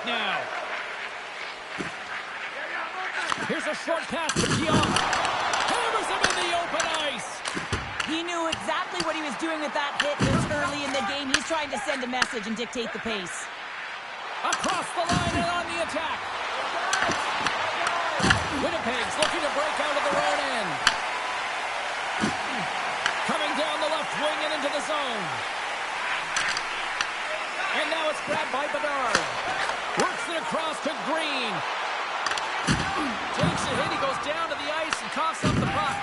now. Here's a short pass to Keon. Hammers him in the open ice. He knew exactly what he was doing with that hit this early in the game. He's trying to send a message and dictate the pace. Across the line and on the attack. Winnipeg's looking to break out of their own end. Coming down the left wing and into the zone. And now it's grabbed by Bedard. Works it across to Green. Takes a hit. He goes down to the ice and coughs up the puck.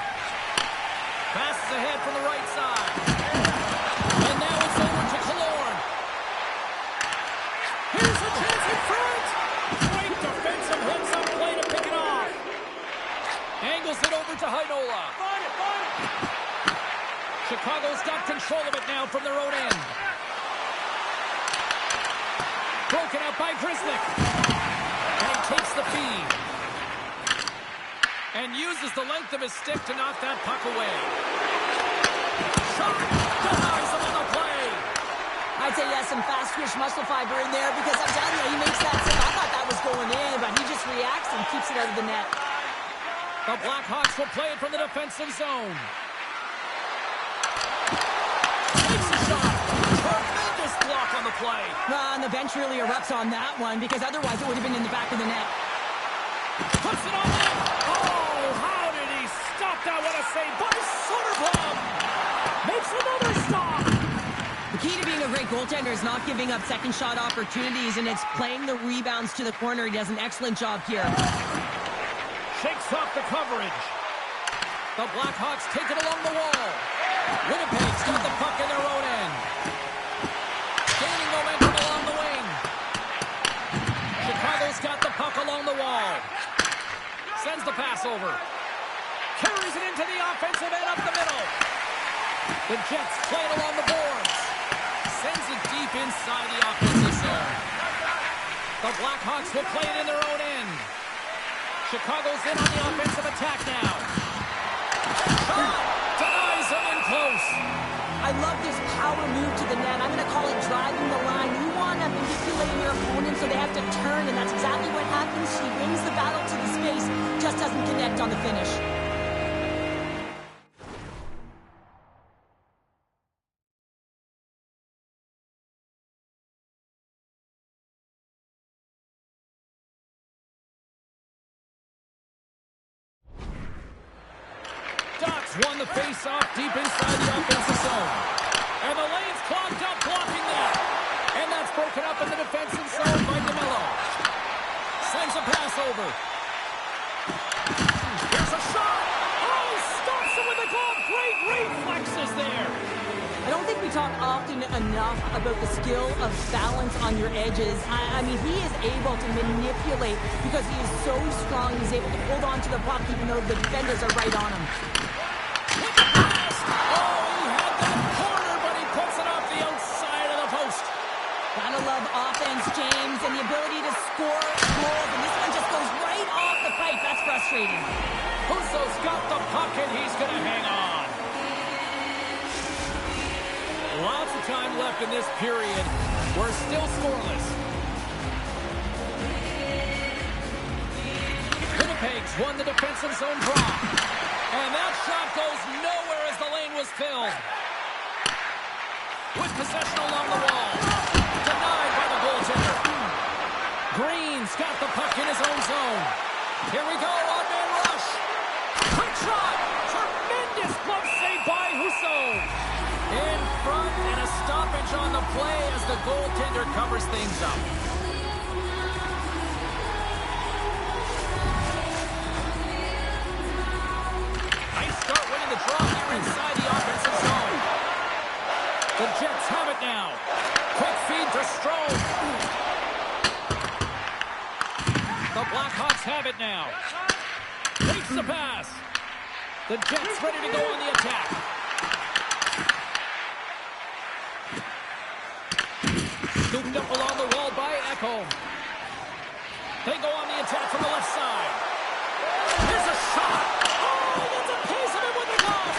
Passes ahead from the right side. And now it's over to Killorn. Here's a chance in front. Great defensive hits on play to pick it off. Angles it over to Heinola. Chicago's got control of it now from their own end. Broken out by Grzelcyk. And he takes the feed. And uses the length of his stick to knock that puck away. Shot! Denies him on the play! I'd say he has some fast-twitch muscle fiber in there because I'm telling you, he makes that save. I thought that was going in, but he just reacts and keeps it out of the net. The Blackhawks will play it from the defensive zone. Takes a shot! Tremendous block on the play! And the bench really erupts on that one because otherwise it would have been in the back of the net. Puts it on net! Oh, how did he stop that? What a save by Soderblom! Makes another stop! The key to being a great goaltender is not giving up second shot opportunities, and it's playing the rebounds to the corner. He does an excellent job here. Shakes off the coverage. The Blackhawks take it along the wall. Winnipeg's got the puck in their own end. Gaining momentum along the wing. Chicago's got the puck along the wall. Sends the pass over. Carries it into the offensive end up the middle. The Jets play it along the boards. Sends it deep inside the offensive zone. The Blackhawks will play it in their own end. Chicago's in on the offensive attack now. Shot! Denies him in close. I love this power move to the net. I'm going to call it driving the line. You want to manipulate your opponent so they have to turn, and that's exactly what happens. He wins the battle to the space, just doesn't connect on the finish. Won the face-off deep inside the offensive zone. And the lane's clogged up, blocking that. And that's broken up in the defensive zone by DeMello. Sends a pass over. Here's a shot. Oh, stops him with the glove. Great reflexes there. I don't think we talk often enough about the skill of balance on your edges. I mean, he is able to manipulate because he is so strong. He's able to hold on to the puck even though the defenders are right on him. Gotta love offense, James, and the ability to score goals, and this one just goes right off the pipe. That's frustrating. Husso's got the puck, and he's gonna hang on. Lots of time left in this period. We're still scoreless. Winnipeg's won the defensive zone draw. And that shot goes nowhere as the lane was filled. With possession along the wall. Denied by the goaltender. Green's got the puck in his own zone. Here we go, odd-man rush. Quick shot. Tremendous glove save by Husso. In front and a stoppage on the play as the goaltender covers things up. Nice start winning the draw here inside the offensive zone. The Jets have it now. Quick feed to Strome. The Blackhawks have it now. Takes the pass. The Jets ready to go on the attack. Scooped up along the wall by Ekholm. They go on the attack from the left side. Here's a shot. Oh, that's a piece of it with the glove.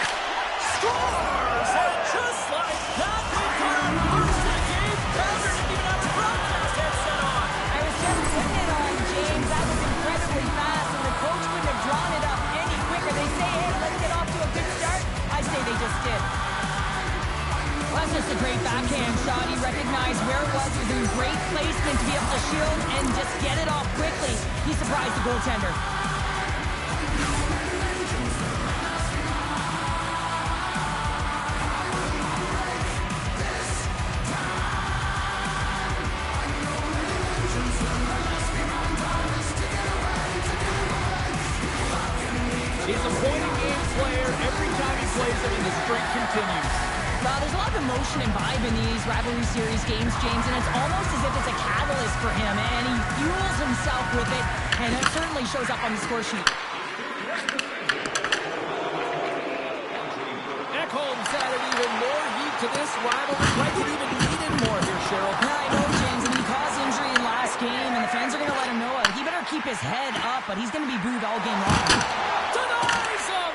Scores! And just like that, we've got our first game. Bowser didn't even have a broadcast headset on. I was just be able to shield and just get it off quickly. He surprised the goaltender. He's a point-a-game player every time he plays it, and the streak continues. Well, there's a lot of emotion and vibe in these rivalry series games, James, and it's almost as if it's a catalyst for him, and he fuels himself with it, and it certainly shows up on the score sheet. Ekholm's added even more heat to this rivalry. Like it even needed more here, Cheryl. Yeah, I know, James, and he caused injury in last game, and the fans are going to let him know it. He better keep his head up, but he's going to be booed all game long. Denies him!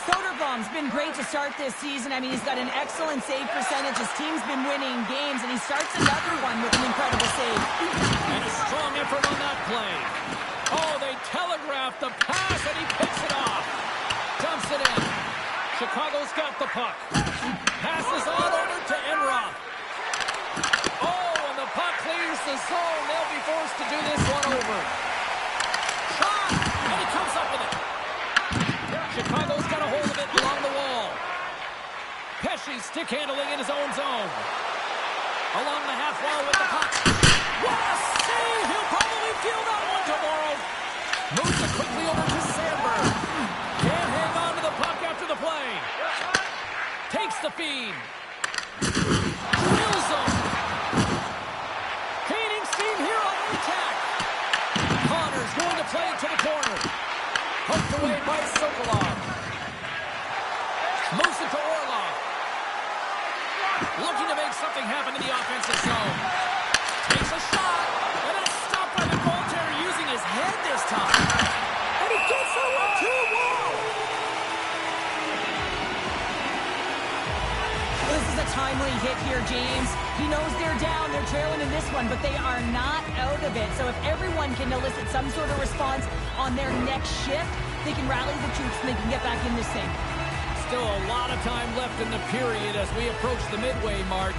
Soderblom's been great to start this season. I mean, he's got an excellent save percentage. His team's been winning games, and he starts another one with an incredible save. And a strong effort on that play. Oh, they telegraphed the pass, and he picks it off. Dumps it in. Chicago's got the puck. Passes on over to Enroth. Oh, and the puck clears the zone. They'll be forced to do this one over. Shot, and he comes up with it. Chicago's got a hold of it along the wall. Pesce stick handling in his own zone. Along the half wall with the puck. What a save! He'll probably feel that one tomorrow. Moves it quickly over to Sandberg. Can't hang on to the puck after the play. Takes the feed. Drills him. Gaining steam here on the attack. Connor's going to play it to the corner. Poked away by Sokolov. Moves it to Orlov. Looking to make something happen in the offensive zone. Takes a shot. And it's stopped by the goaltender using his head this time. And he gets that one too. Whoa! This is a timely hit here, James. He knows they're down, they're trailing in this one, but they are not out of it. So if everyone can elicit some sort of response on their next shift, they can rally the troops and they can get back in this thing. Still a lot of time left in the period as we approach the midway mark.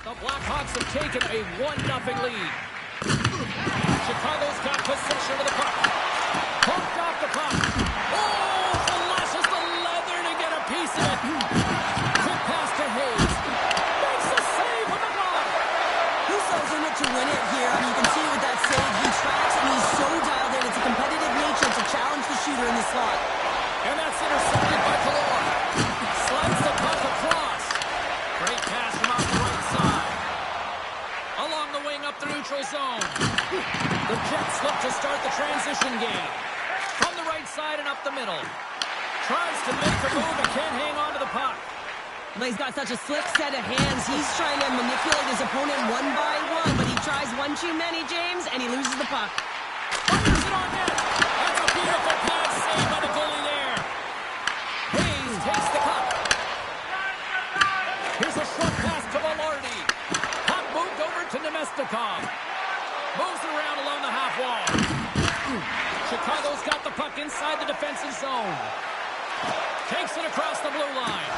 The Blackhawks have taken a 1-0 lead. Chicago's got possession of the puck. Poked off the puck. Oh, flashes the leather to get a piece of it. Quick pass to Hayes. Makes the save with the glove. Husso's in it to win it here. I mean, you can see with that save, he tracks and he's so dialed in. It's a competitive nature to challenge the shooter in the slot. And that's intercepted by Kalor. Slides the puck across. Great pass from off the right side. Along the wing up the neutral zone. The Jets look to start the transition game. From the right side and up the middle. Tries to make a move and can't hang on to the puck. Well, he's got such a slick set of hands. He's trying to manipulate his opponent one by one, but he tries one too many, James, and he loses the puck. Fires it on net. That's a beautiful pass saved by the goalie there. Hayes takes the puck. Here's a short pass to Velarde. Puck moved over to Nemestikov. Moves around along the half wall. Chicago's got the puck inside the defensive zone. Takes it across the blue line.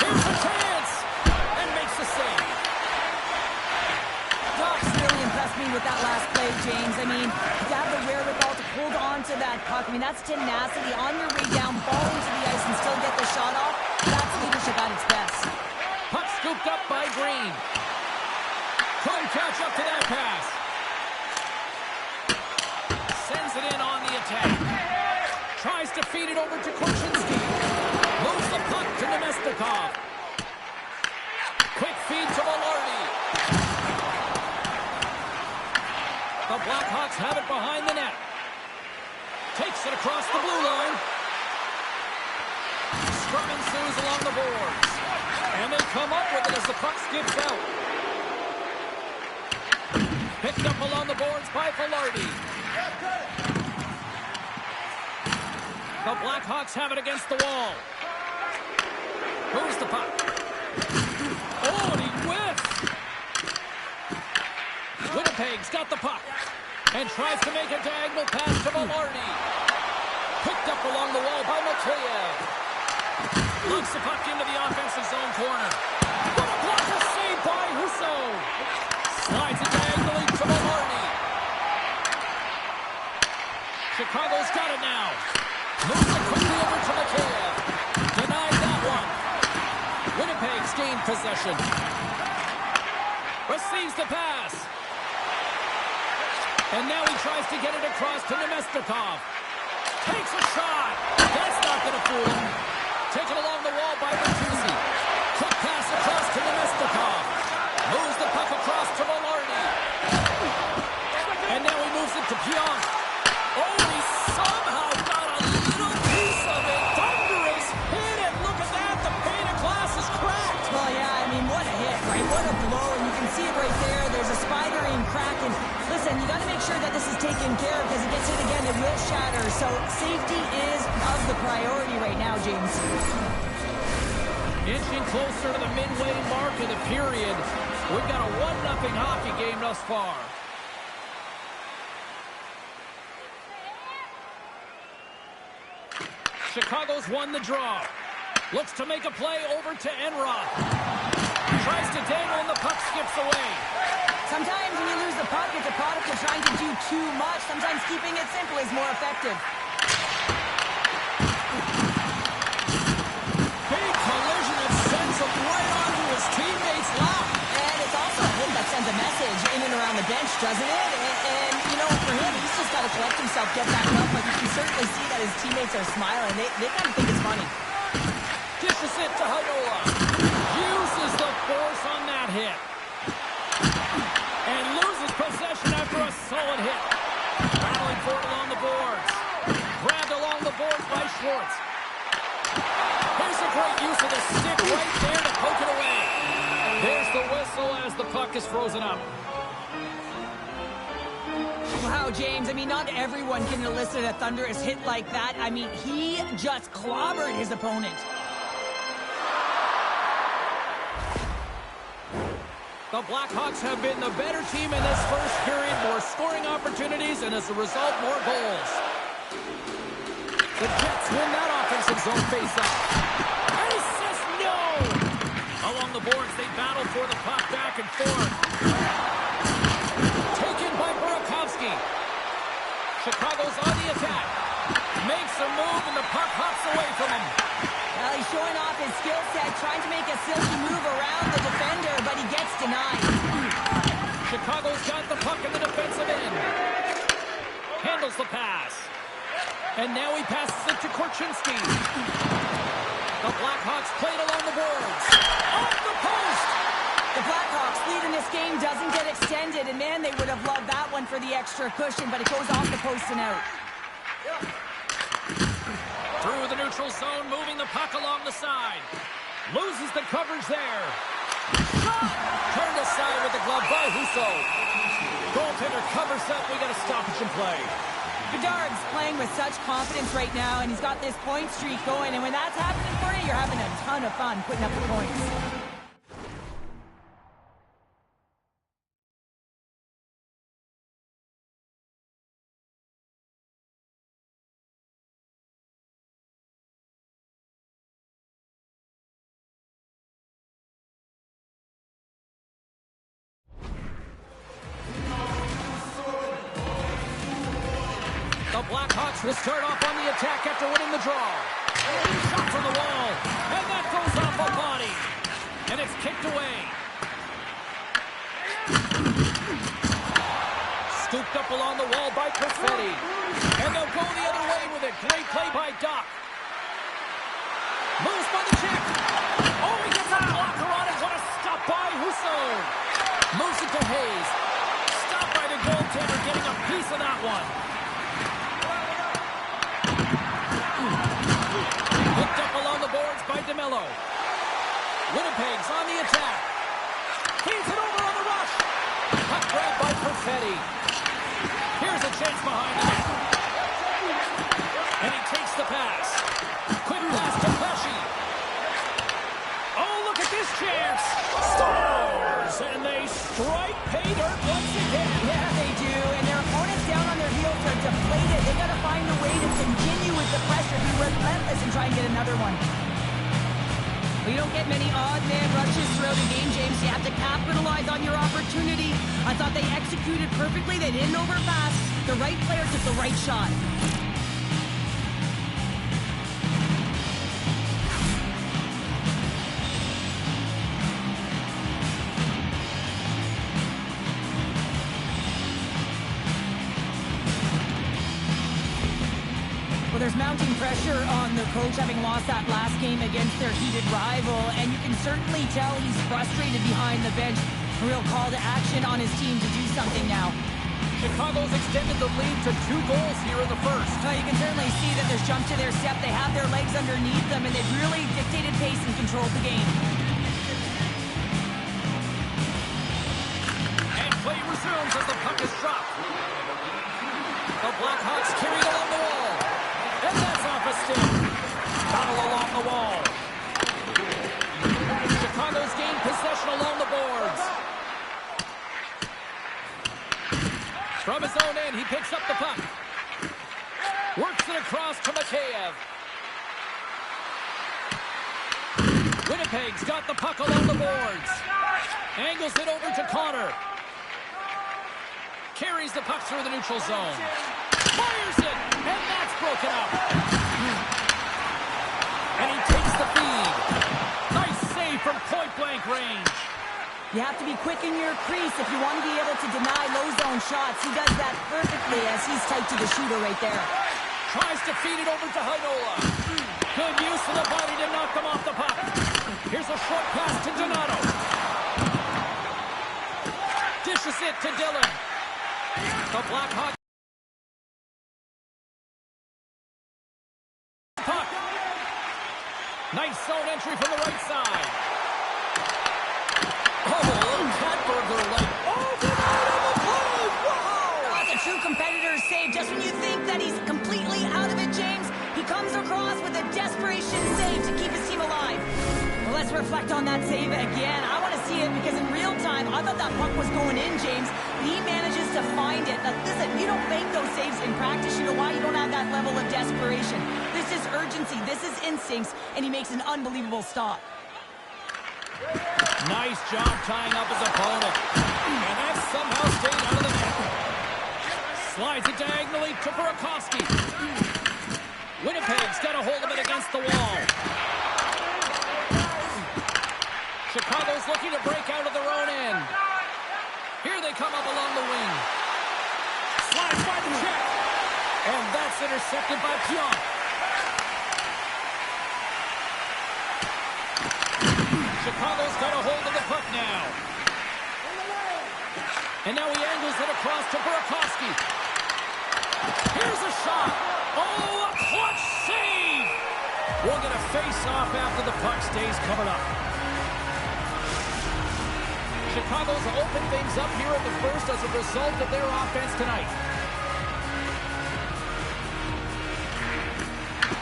Here's a chance. And makes the save. Cox really impressed me with that last play, James. I mean, to have the wherewithal to hold on to that puck. I mean, that's tenacity on your way down, fall into the ice, and still get the shot off. That's leadership at its best. Puck scooped up by Green. Couldn't catch up to that pass. Sends it in on the attack. Tries to feed it over to Korchinski. Moves the puck to Nemestikov. Quick feed to Velarde. The Blackhawks have it behind the net. Takes it across the blue line. Scrum ensues along the boards. And they come up with it as the puck skips out. Picked up along the boards by Velarde. The Blackhawks have it against the wall. Moves the puck. Oh, and he whiffs. Winnipeg's got the puck. And tries to make a diagonal pass to Velarde. Picked up along the wall by Mikheyev. Looks the puck into the offensive zone corner. What a blocker save by Husso. Slides it diagonally to Velarde. Chicago's got it now. Moves it quickly over to Mikheyev. Denied that one. Winnipeg's gained possession. Receives the pass. And now he tries to get it across to Nemestikov. Takes a shot. That's not going to fool him. Taken along the wall by Bertuzzi. Quick pass across to Nemestikov. Moves the puck across to Velarde. And now he moves it to Pionk. Oh, he somehow got a little piece of it. Thunderous hit, and look at that. The pane of glass is cracked. Well, yeah, I mean, what a hit, right? What a blow, and you can see it right there. There's a spider-ring crack, and listen, you got to make sure that this is taken care of, because it gets hit again, it will shatter. So safety is of the priority right now, James. Inching closer to the midway mark of the period. We've got a 1-0 hockey game thus far. Chicago's won the draw. Looks to make a play over to Enroth. Tries to dangle and the puck skips away. Sometimes when you lose the puck, it's a product of trying to do too much. Sometimes keeping it simple is more effective. Big collision that sends him right onto his teammate's lap. And it's also a hit that sends a message in and around the bench, doesn't it? And you know, for him, he's just got to collect himself, get back up. But you can certainly see that his teammates are smiling. They kind of think it's funny. Dishes it to Heinola. Uses the force on that hit. And loses possession after a solid hit. Battling for it along the boards. Grabbed along the boards by Schwartz. Here's a great use of the stick right there to poke it away. There's the whistle as the puck is frozen up. Wow, James, I mean, not everyone can elicit a thunderous hit like that. I mean, he just clobbered his opponent. The Blackhawks have been the better team in this first period. More scoring opportunities, and as a result, more goals. The Jets win that offensive zone face-off. And he says no! Along the boards, they battle for the puck back and forth. Taken by Burakovsky. Chicago's on the attack. Makes a move, and the puck hops away from him. Well, he's showing off his skill set, trying to make a silky move around the defender, but he gets denied. Chicago's got the puck in the defensive end. Handles the pass. And now he passes it to Korchinski. The Blackhawks played along the boards. Off the post! The Blackhawks lead in this game doesn't get extended, and man, they would have loved that one for the extra cushion, but it goes off the post and out. Through the neutral zone, moving the puck along the side. Loses the coverage there. Shot! Turned aside with the glove by Husso. Goaltender covers up. We got a stoppage in play. Bedard's playing with such confidence right now, and he's got this point streak going, and when that's happening for you, you're having a ton of fun putting up the points. The Blackhawks will start off on the attack after winning the draw. Shot from the wall, and that goes off a body. And it's kicked away. Scooped up along the wall by Perfetti. And they'll go the other way with it. Great play by Duck. Moves by the check. Oh, he gets a blocker on it. What a stop by Husso. Moves it to Hayes. Stopped by the goaltender, getting a piece of that one. Hooked up along the boards by DeMello. Winnipeg's on the attack. Feeds it over on the rush. Puck grabbed by Perfetti. Here's a chance behind him. And he takes the pass. Quick pass to Pesci. Oh, look at this chance. Stars! And they strike pay dirt once again. Yeah, they do. And their opponents try and get another one. Well, you don't get many odd man rushes throughout a game, James. You have to capitalize on your opportunity. I thought they executed perfectly. They didn't overpass. The right player took the right shot. There's mounting pressure on the coach having lost that last game against their heated rival, and you can certainly tell he's frustrated behind the bench. A real call to action on his team to do something now. Chicago's extended the lead to 2 goals here in the first. You can certainly see that there's jump to their step. They have their legs underneath them, and they've really dictated pace and controlled the game. And play resumes as the puck is dropped. The Blackhawks carried along the wall. And that's off a stick. Battle along the wall. Chicago's gained possession along the boards. From his own end, he picks up the puck. Works it across to Mikheyev. Winnipeg's got the puck along the boards. Angles it over to Connor. Carries the puck through the neutral zone. Fires it, and that's broken up. And he takes the feed. Nice save from point-blank range. You have to be quick in your crease if you want to be able to deny low-zone shots. He does that perfectly as he's tight to the shooter right there. Tries to feed it over to Heinola. Good use of the body to knock them off the puck. Here's a short pass to Donato. Dishes it to Dillon. The Blackhawks. Puck. Nice zone entry from the right side. Oh, a little cat burglar like. Oh, the play! Whoa! That's a true competitor's save. Just when you think that he's completely out of it, James, he comes across with a desperation save to keep his team alive. Well, let's reflect on that save again. I want to see it because in real time, I thought that puck was going in, James. He manages to find it. Now, listen, you don't make those saves in practice. You know why? You don't have that level of desperation. This is urgency. This is instincts, and he makes an unbelievable stop. Nice job tying up his opponent. And that somehow stayed out of the net. Slides it diagonally to Burakovsky. Winnipeg's got a hold of it against the wall. Chicago's looking to break out of their own end. Here they come up along the wing. Slides by the check. And that's intercepted by Pionk. Chicago's got a hold of the puck now. And now he angles it across to Burakovsky. Here's a shot. Oh, a clutch save. We'll get a face-off after the puck stays covered up. Chicago's opened things up here in the first as a result of their offense tonight.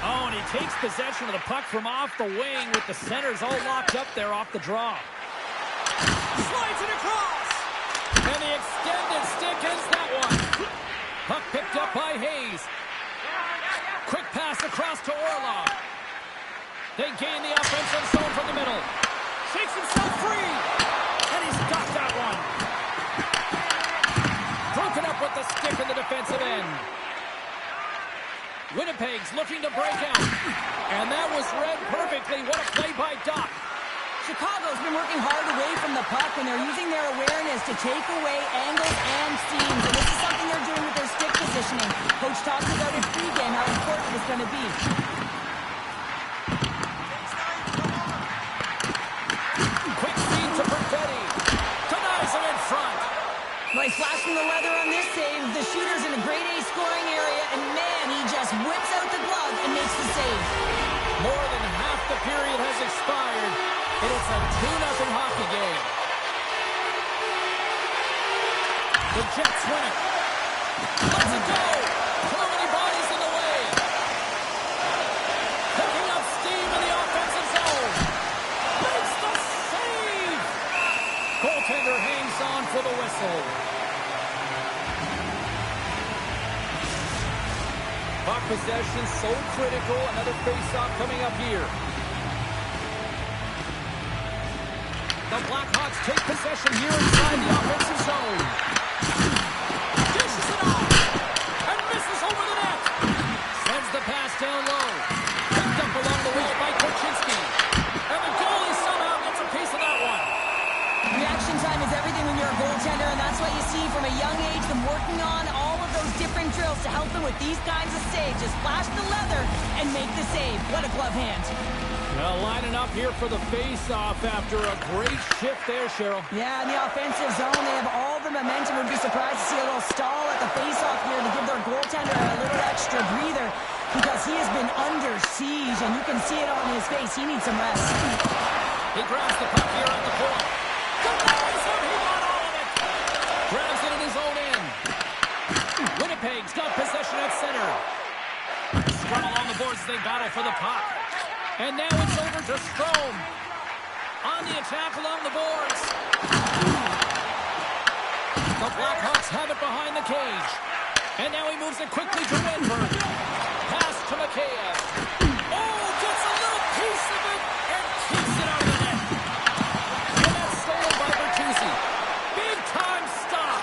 Oh, and he takes possession of the puck from off the wing with the centers all locked up there off the draw. Slides it across. And the extended stick ends that one. Puck picked up by Hayes. Quick pass across to Orlov. They gain the offensive zone from the middle. Shakes himself free. And he's got that one. Broken up with the stick in the defensive end. Winnipeg's looking to break out. And that was read perfectly. What a play by Doc. Chicago's been working hard away from the puck, and they're using their awareness to take away angles and seams. And this is something they're doing with their stick positioning. Coach talks about it pregame, how important it's going to be. Quick feed to Perfetti. Denies him in front. Nice flash from the leather on this save. The shooter's in a grade A scoring area, and man, he just whips out the glove and makes the save. More than half the period has expired, and it's a 2-0 hockey game. The Jets win it. Let's it go. Too many bodies in the way. Picking up steam in the offensive zone. Makes the save. Goaltender hangs on for the whistle. Puck possession so critical. Another face-off coming up here. The Blackhawks take possession here inside the offensive zone. Dishes it off and misses over the net. Sends the pass down low. Picked up along the wall by Korchinski. And the goalie somehow gets a piece of that one. Reaction time is everything when you're a goaltender, and that's what you see from a young age, them working on all of those different drills to help them with these kinds of saves. Just flash the leather and make the save. What a glove hand. Well, lining up here for the face-off after a great shift there, Cheryl. Yeah, in the offensive zone, they have all the momentum. Would be surprised to see a little stall at the face-off here to give their goaltender a little extra breather because he has been under siege, and you can see it on his face. He needs some rest. He grabs the puck here at the point. He got all of it. Grabs it in his own end. Winnipeg's got possession at center. Scrum along the boards as they battle for the puck. And now it's over to Strome. On the attack along the boards. The Blackhawks have it behind the cage. And now he moves it quickly to Redberg. Pass to Mikheyev. Oh, gets a little piece of it and keeps it out of the net. And that's stolen by Bertuzzi. Big time stop.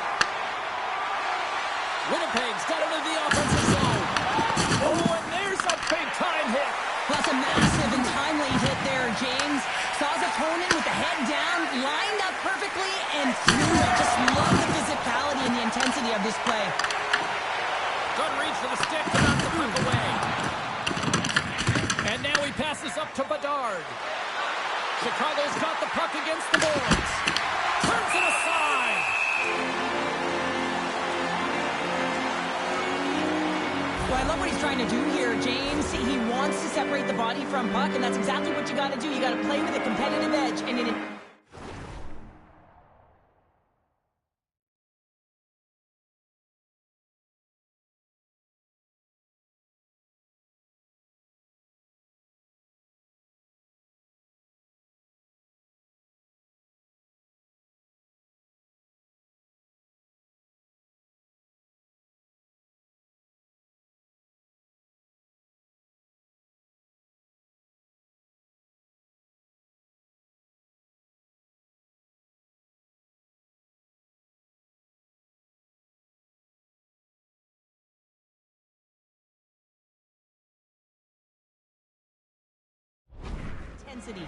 Winnipeg's got into the offensive zone. Oh, and there's a big time hit. Plus a massive and timely hit there, James. Saw his opponent with the head down, lined up perfectly, and threw it. Just love the physicality and the intensity of this play. Good reach to the stick to knock the puck away. And now he passes up to Bedard. Chicago's got the puck against the boards. Turns it aside. Well, I love what he's trying to do here, James. He wants to separate the body from puck, and that's exactly what you got to do. You got to play with a competitive edge, and in it. Intensity.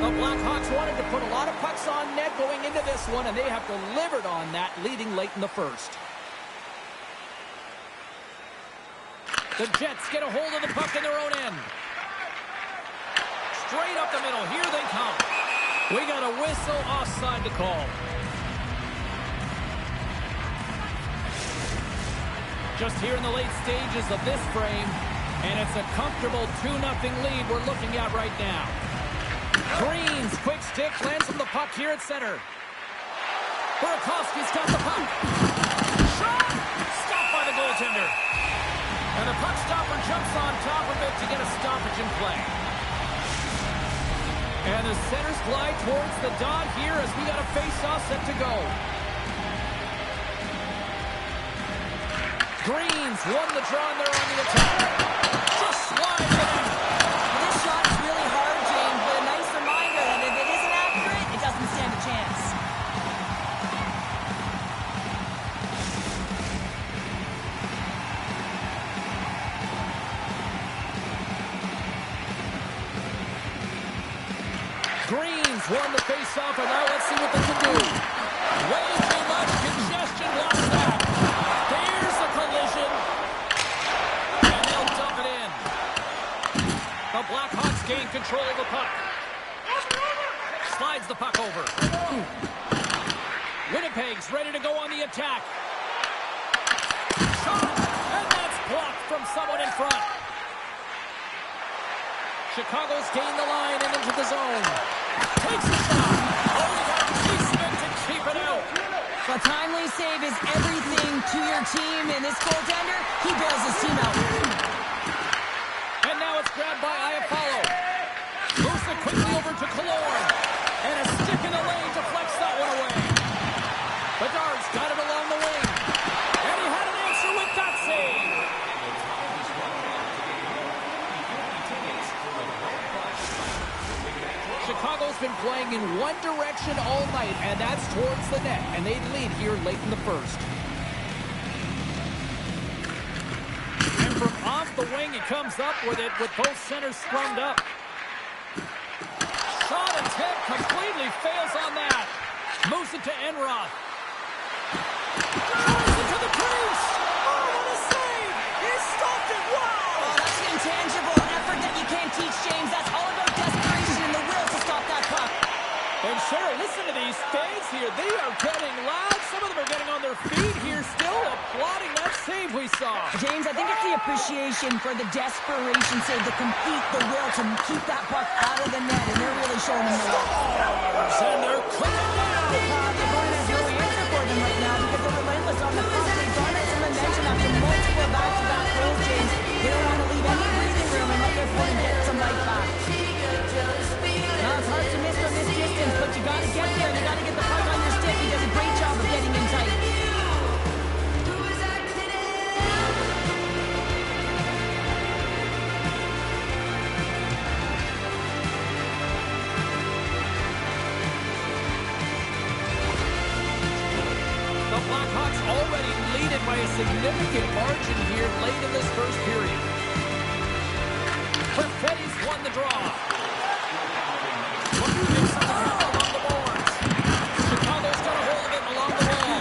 The Blackhawks wanted to put a lot of pucks on net going into this one, and they have delivered on that, leading late in the first. The Jets get a hold of the puck in their own end. Straight up the middle. Here they come. We got a whistle offside to call. Just here in the late stages of this frame, and it's a comfortable 2-0 lead we're looking at right now. Green's quick stick lands him the puck here at center. Burakovsky's got the puck. Shot! Stopped by the goaltender. And the puck stopper jumps on top of it to get a stoppage in play. And the centers glide towards the dot here as we got a face-off set to go. Green's won the draw and they're on the attack. Just slides it in. This shot is really hard, James, but a nice reminder that if it isn't accurate, it doesn't stand a chance. Green's won the face-off, and now let's see what they can do. Way too much congestion blocks that. There's a collision. And they'll dump it in. The Blackhawks gain control of the puck. Slides the puck over. Winnipeg's ready to go on the attack. Shot, and that's blocked from someone in front. Chicago's gained the line and into the zone. Takes a shot. Oh, they got a piece of it to keep it out. A timely save is everything to your team, and this goaltender, he bails his team out. And now it's grabbed by Iafallo. Moves it quickly over to Killorn. And a stick in the lane deflects that one away. Bedard's got it along the wing. And he had an answer with that save. has been playing in one direction all night, and that's towards the net. And they lead here late in the first. And from off the wing, he comes up with it with both centers sprung up. Shot attempt completely fails on that. Moves it to Enroth. Drives it to the crease. Oh, what a save! He stopped it. Wow! Oh, that's an intangible effort that you can't teach, James. That's all about desperation and the will to stop that puck. And Cheryl, listen to these fans here. They are getting loud. Some of them are getting on their feet here, still applauding that save we saw. James, I think it's the appreciation for the desperation save, the complete, the will to keep that puck out of the net, and they're really showing them the way. And they're coming down. The opponent has no answer for them right now because they're relentless on the puck. They've garnered some momentum after multiple back-to-back goals, James. They don't want to leave any breathing room and let their opponent get some life back. Now, it's hard to miss from this distance, but you got to get there and you got to get the puck on your stick. He does a great job of getting in tight. The Blackhawks already lead it by a significant margin here late in this first period. Perfetti's won the draw. Looking to something along the boards. Chicago's got a hold of it along the wall.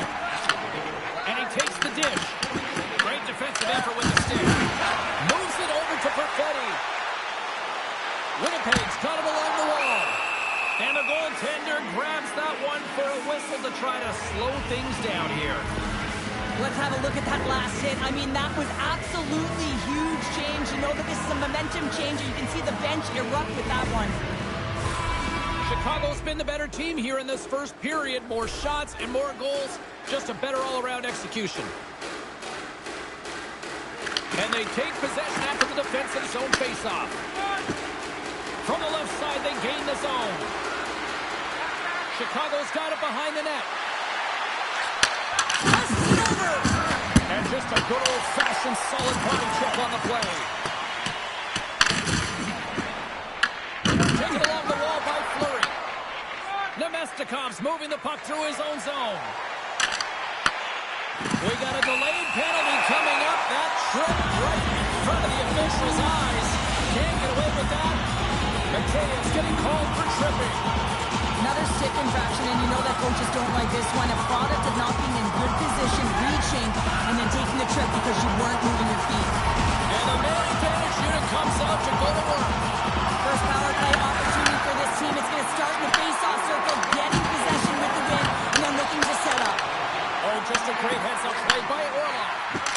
And he takes the dish. Great defensive effort with the stick. Moves it over to Perfetti. Winnipeg's got it along the wall. And the goaltender grabs that one for a whistle to try to slow things down here. Let's have a look at that last hit. I mean, that was absolutely huge, James. You know that this is a momentum changer. You can see the bench erupt with that one. Chicago's been the better team here in this first period. More shots and more goals. Just a better all-around execution. And they take possession after the defensive zone faceoff. From the left side, they gain the zone. Chicago's got it behind the net. Passes it over. And just a good old-fashioned solid body check on the play. Taken along the wall by Fleury. Nemestikov's moving the puck through his own zone. We got a delayed penalty coming up. That tripped right in front of the official's eyes. Can't get away with that. Mateus getting called for tripping. Another stick infraction, and you know that coaches don't like this one. A product of not being in good position, reaching, and then taking the trip because you weren't moving your feet. And the man advantage unit comes out to go to work. First power play opportunity for this team. It's going to start in the face-off circle, getting possession with the win, and then looking to set up. Oh, just a great heads-up play by Orlov.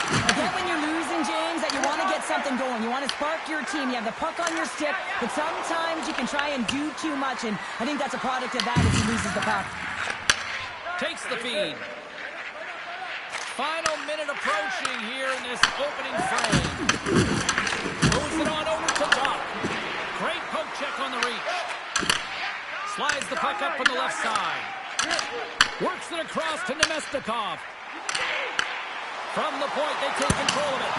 I get when you're losing, James, that you want to get something going. You want to spark your team. You have the puck on your stick, but sometimes you can try and do too much, and I think that's a product of that as he loses the puck. Takes the feed. Final minute approaching here in this opening frame. Moves it on over to Doc. Great poke check on the reach. Slides the puck up from the left side. Works it across to Nemestikov. From the point, they take control of it.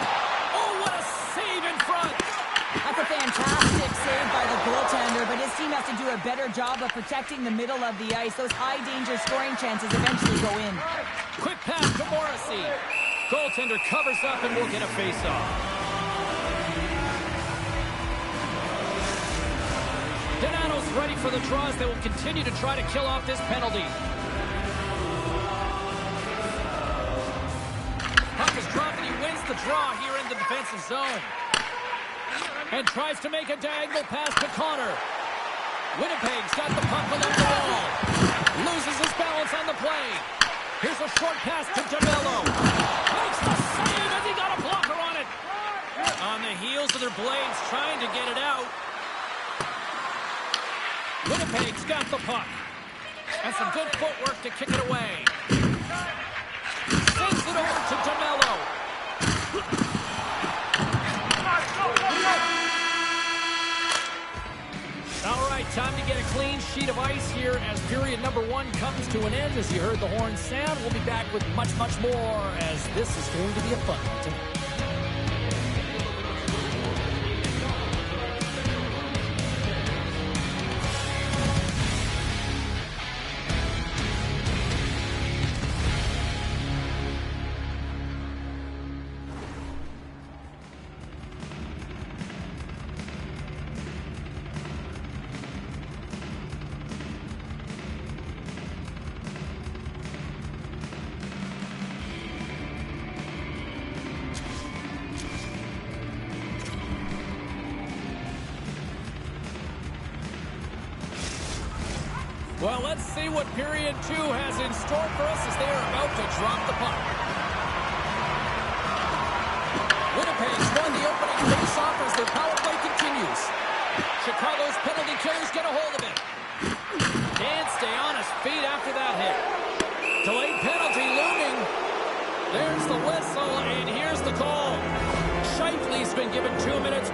Oh, what a save in front! That's a fantastic save by the goaltender, but his team has to do a better job of protecting the middle of the ice. Those high-danger scoring chances eventually go in. Quick pass to Morrissey. Goaltender covers up and will get a face-off. Donato's ready for the draws. They will continue to try to kill off this penalty. Puck is dropped and he wins the draw here in the defensive zone. And tries to make a diagonal pass to Connor. Winnipeg's got the puck along the wall. Loses his balance on the play. Here's a short pass to DeMello. Makes the save as he got a blocker on it. On the heels of their blades, trying to get it out. Winnipeg's got the puck. And some good footwork to kick it away. Sends it over to DeMello. All right, time to get a clean sheet of ice here as period number 1 comes to an end. As you heard the horn sound, we'll be back with much, much more as this is going to be a fun one tonight. Well, let's see what period 2 has in store for us as they are about to drop the puck. Winnipeg's won the opening face-off as their power play continues. Chicago's penalty killers get a hold of it. Can't stay on his feet after that hit. Delayed penalty looming. There's the whistle, and here's the call. Scheifele's been given 2 minutes.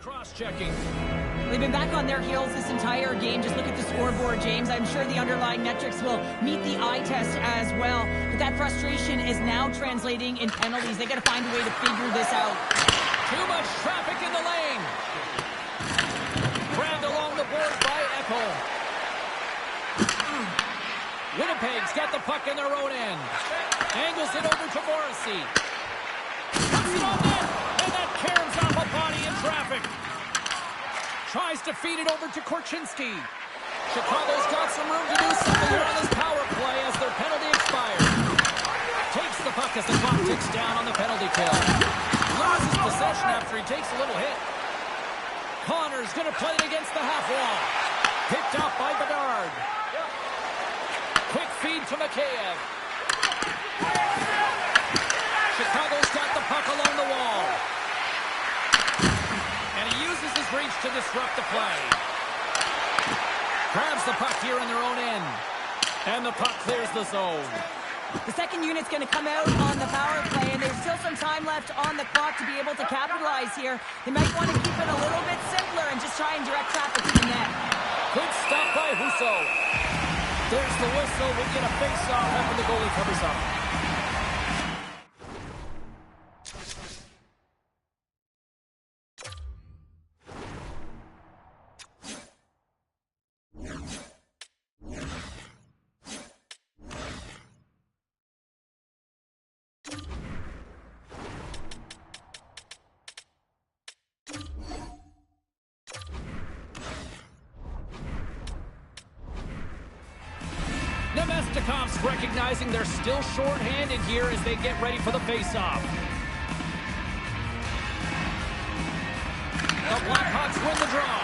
Cross-checking. They've been back on their heels this entire game. Just look at the scoreboard, James. I'm sure the underlying metrics will meet the eye test as well. But that frustration is now translating in penalties. They got to find a way to figure this out. Too much traffic in the lane. Grabbed along the board by Echo. Winnipeg's got the puck in their own end. Angles it over to Morrissey. Puts it on net, and that caroms off a body in traffic. Tries to feed it over to Korchinski. Chicago's got some room to do something here on this power play as their penalty expires. Takes the puck as the clock ticks down on the penalty kill. Loses possession after he takes a little hit. Connor's going to play it against the half wall. Picked up by Bedard. Quick feed to Mikheyev. Chicago's got the puck along the wall. And he uses his reach to disrupt the play. Grabs the puck here in their own end. And the puck clears the zone. The second unit's going to come out on the power play, and there's still some time left on the clock to be able to capitalize here. They might want to keep it a little bit simpler and just try and direct traffic to the net. Good stop by Husso. There's the whistle. We get a face-off after the goalie covers up. Nemestikov's recognizing they're still short-handed here as they get ready for the face-off. The Blackhawks win the draw.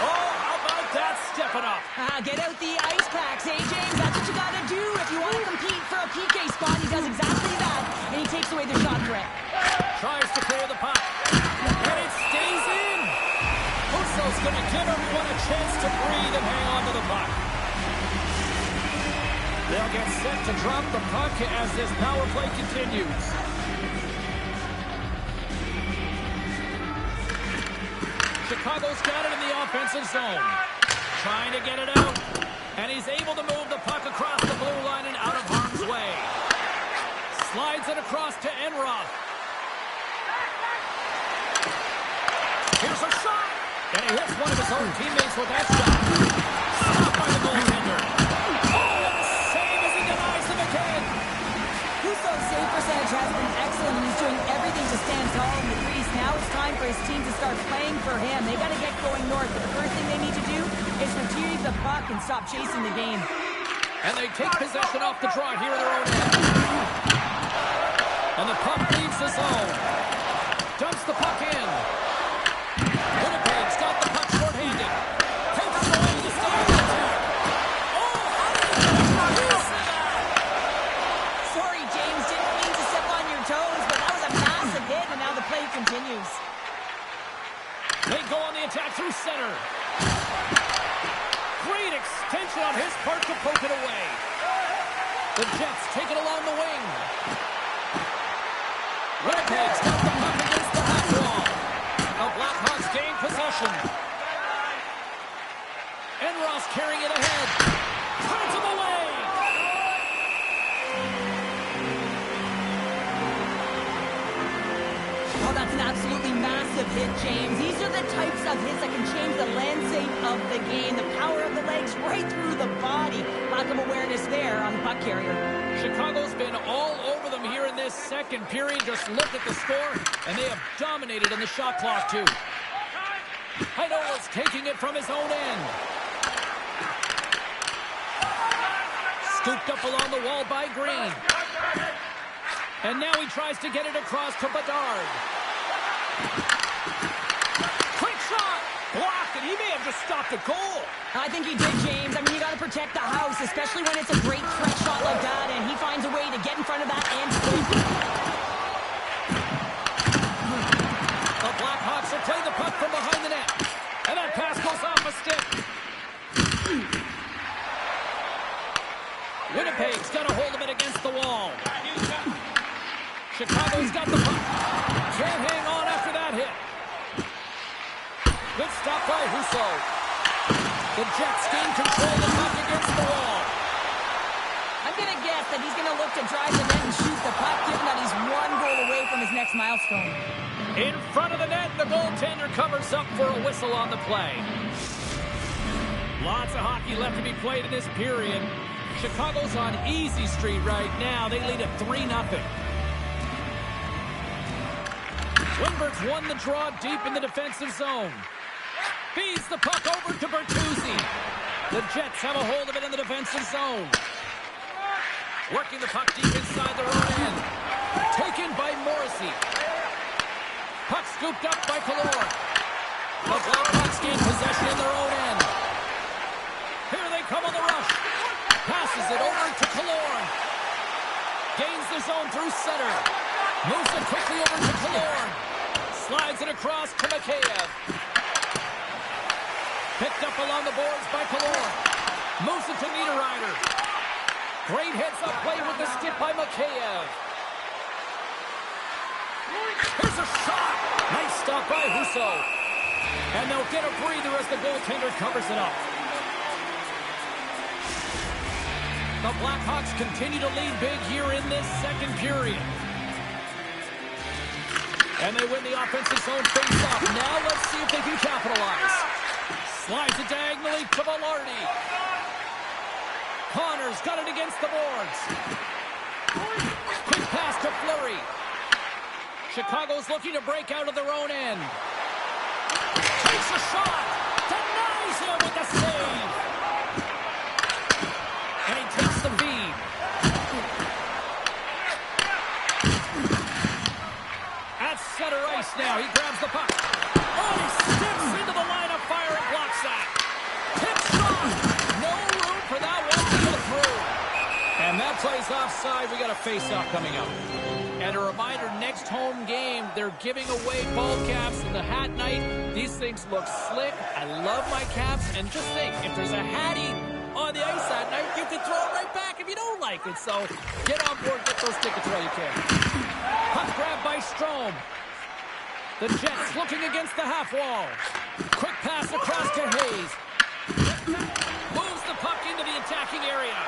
Oh, how about that stepping up? Get out the ice packs, hey, James? That's what you got to do if you want to compete for a PK spot. He does exactly that, and he takes away the shot threat. Tries to clear the puck. And it stays in. Husso's going to give everyone a chance to breathe and hang on to the puck. They'll get set to drop the puck as this power play continues. Chicago's got it in the offensive zone. Trying to get it out. And he's able to move the puck across the blue line and out of harm's way. Slides it across to Enroth. Here's a shot. And he hits one of his own teammates with that shot. Stopped by the goaltender. Husso's save percentage has been excellent, and he's doing everything to stand tall in the crease. Now it's time for his team to start playing for him. They got to get going north, but the first thing they need to do is retrieve the puck and stop chasing the game. And they take possession off the draw here in their own end. And the puck leaves the zone. Dumps the puck in. Winnipeg's got the puck short-handed. Takes it away to start the attack. Oh, how did he miss that? Sorry, James, didn't mean to step on your toes, but that was a massive hit, and now the play continues. They go on the attack through center. Great extension on his part to poke it away. The Jets take it along the wing. Winnipeg's got the puck against the half wall. The Blackhawks gain possession. Blackhawks carrying it ahead. Turns him away. Oh, that's an absolutely massive hit, James. These are the types of hits that can change the landscape of the game. The power of the legs right through the body. Lack of awareness there on the puck carrier. Chicago's been all over them here in this second period. Just look at the score, and they have dominated on the shot clock, too. Heino's taking it from his own end. Scooped up along the wall by Green. And now he tries to get it across to Bedard. Quick shot! Blocked, and he may have just stopped a goal. I think he did, James. I mean, you got to protect the house, especially when it's a great threat shot like that, and he finds a way to get in front of that and score. The Blackhawks are playing the puck from behind the net. And that pass goes off a stick. Winnipeg's got a hold of it against the wall. Chicago's got the puck. Can't hang on after that hit. Good stop by Husso. The Jets gain control of the puck against the wall. I'm going to guess that he's going to look to drive the net and shoot the puck, given that he's one goal away from his next milestone. In front of the net, the goaltender covers up for a whistle on the play. Lots of hockey left to be played in this period. Chicago's on easy street right now. They lead at 3-0. Lindbergh's won the draw deep in the defensive zone. Feeds the puck over to Bertuzzi. The Jets have a hold of it in the defensive zone. Working the puck deep inside their own end. Taken by Morrissey. Puck scooped up by Killorn. The Blackhawks gain possession in their own end. Here they come on the rush. Passes it over to Killorn. Gains the zone through center. Moves it quickly over to Killorn. Slides it across to Mikheyev. Picked up along the boards by Killorn. Moves it to Niederreiter. Great heads-up play with the stick by Mikheyev. Here's a shot. Nice stop by Husso. And they'll get a breather as the goaltender covers it up. The Blackhawks continue to lead big here in this second period. And they win the offensive zone face-off. Now let's see if they can capitalize. Slides it diagonally to Velarde. Connor's got it against the boards. Quick pass to Fleury. Chicago's looking to break out of their own end. Takes a shot. Denies him with the save. And he takes the feed. At center ice now. He grabs the puck. Oh, he steps into the line of fire and blocks that. Tip shot. No room for that one to go through. And that plays offside. We got a face-off coming up. And a reminder, next home game, they're giving away ball caps in the hat night. These things look slick. I love my caps. And just think, if there's a hattie on the ice that night, you can throw it right back if you don't like it. So get on board, get those tickets while you can. Puck grab by Strome. The Jets looking against the half wall. Quick pass across to Hayes. Moves the puck into the attacking area.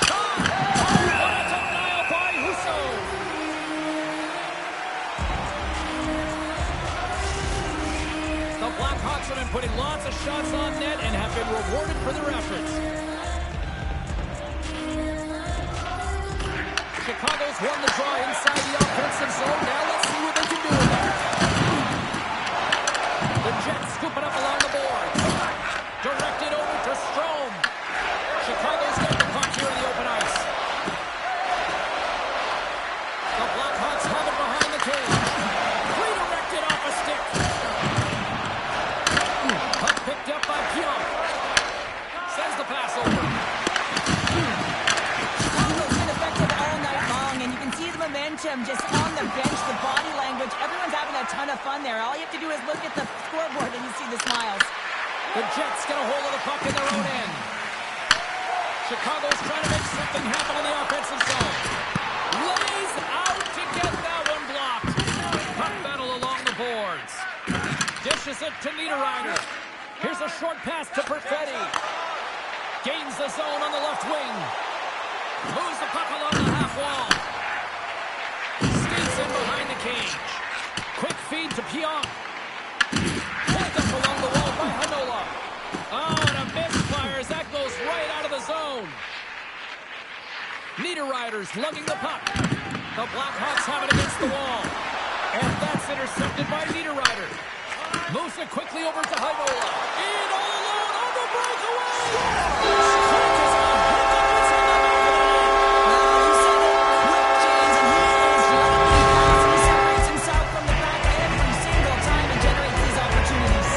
Shot! What a denial by Husso! The Blackhawks have been putting lots of shots on net and have been rewarded for their efforts. Chicago's won the draw inside the offensive zone. Now let's see what they can do with it. The Jets scoop it up along the board. Directed over to Strome. Chicago's got the puck here in the open ice. The Blackhawks have it behind the cage. Redirected off a stick. Puck picked up by Pionk. Sends the pass over. Momentum just on the bench, the body language. Everyone's having a ton of fun there. All you have to do is look at the scoreboard and you see the smiles. The Jets get a hold of the puck in their own end. Chicago's trying to make something happen in the offensive zone. Lays out to get that one blocked. Puck battle along the boards. Dishes it to Niederreiter. Here's a short pass to Perfetti. Gains the zone on the left wing. Moves the puck along the half wall. Skates in behind the cage. Quick feed to Pionk. Pulled up along the wall by Hanola. Oh, and a misfire as that goes right out of the zone. Niederreiter's lugging the puck. The Blackhawks have it against the wall. And that's intercepted by Niederreiter. Moves it quickly over to Hanola. In all alone on the breakaway. Strike is on. You said it quick, James, and he is lightning fast. He separates himself from the back every single time and generates these opportunities.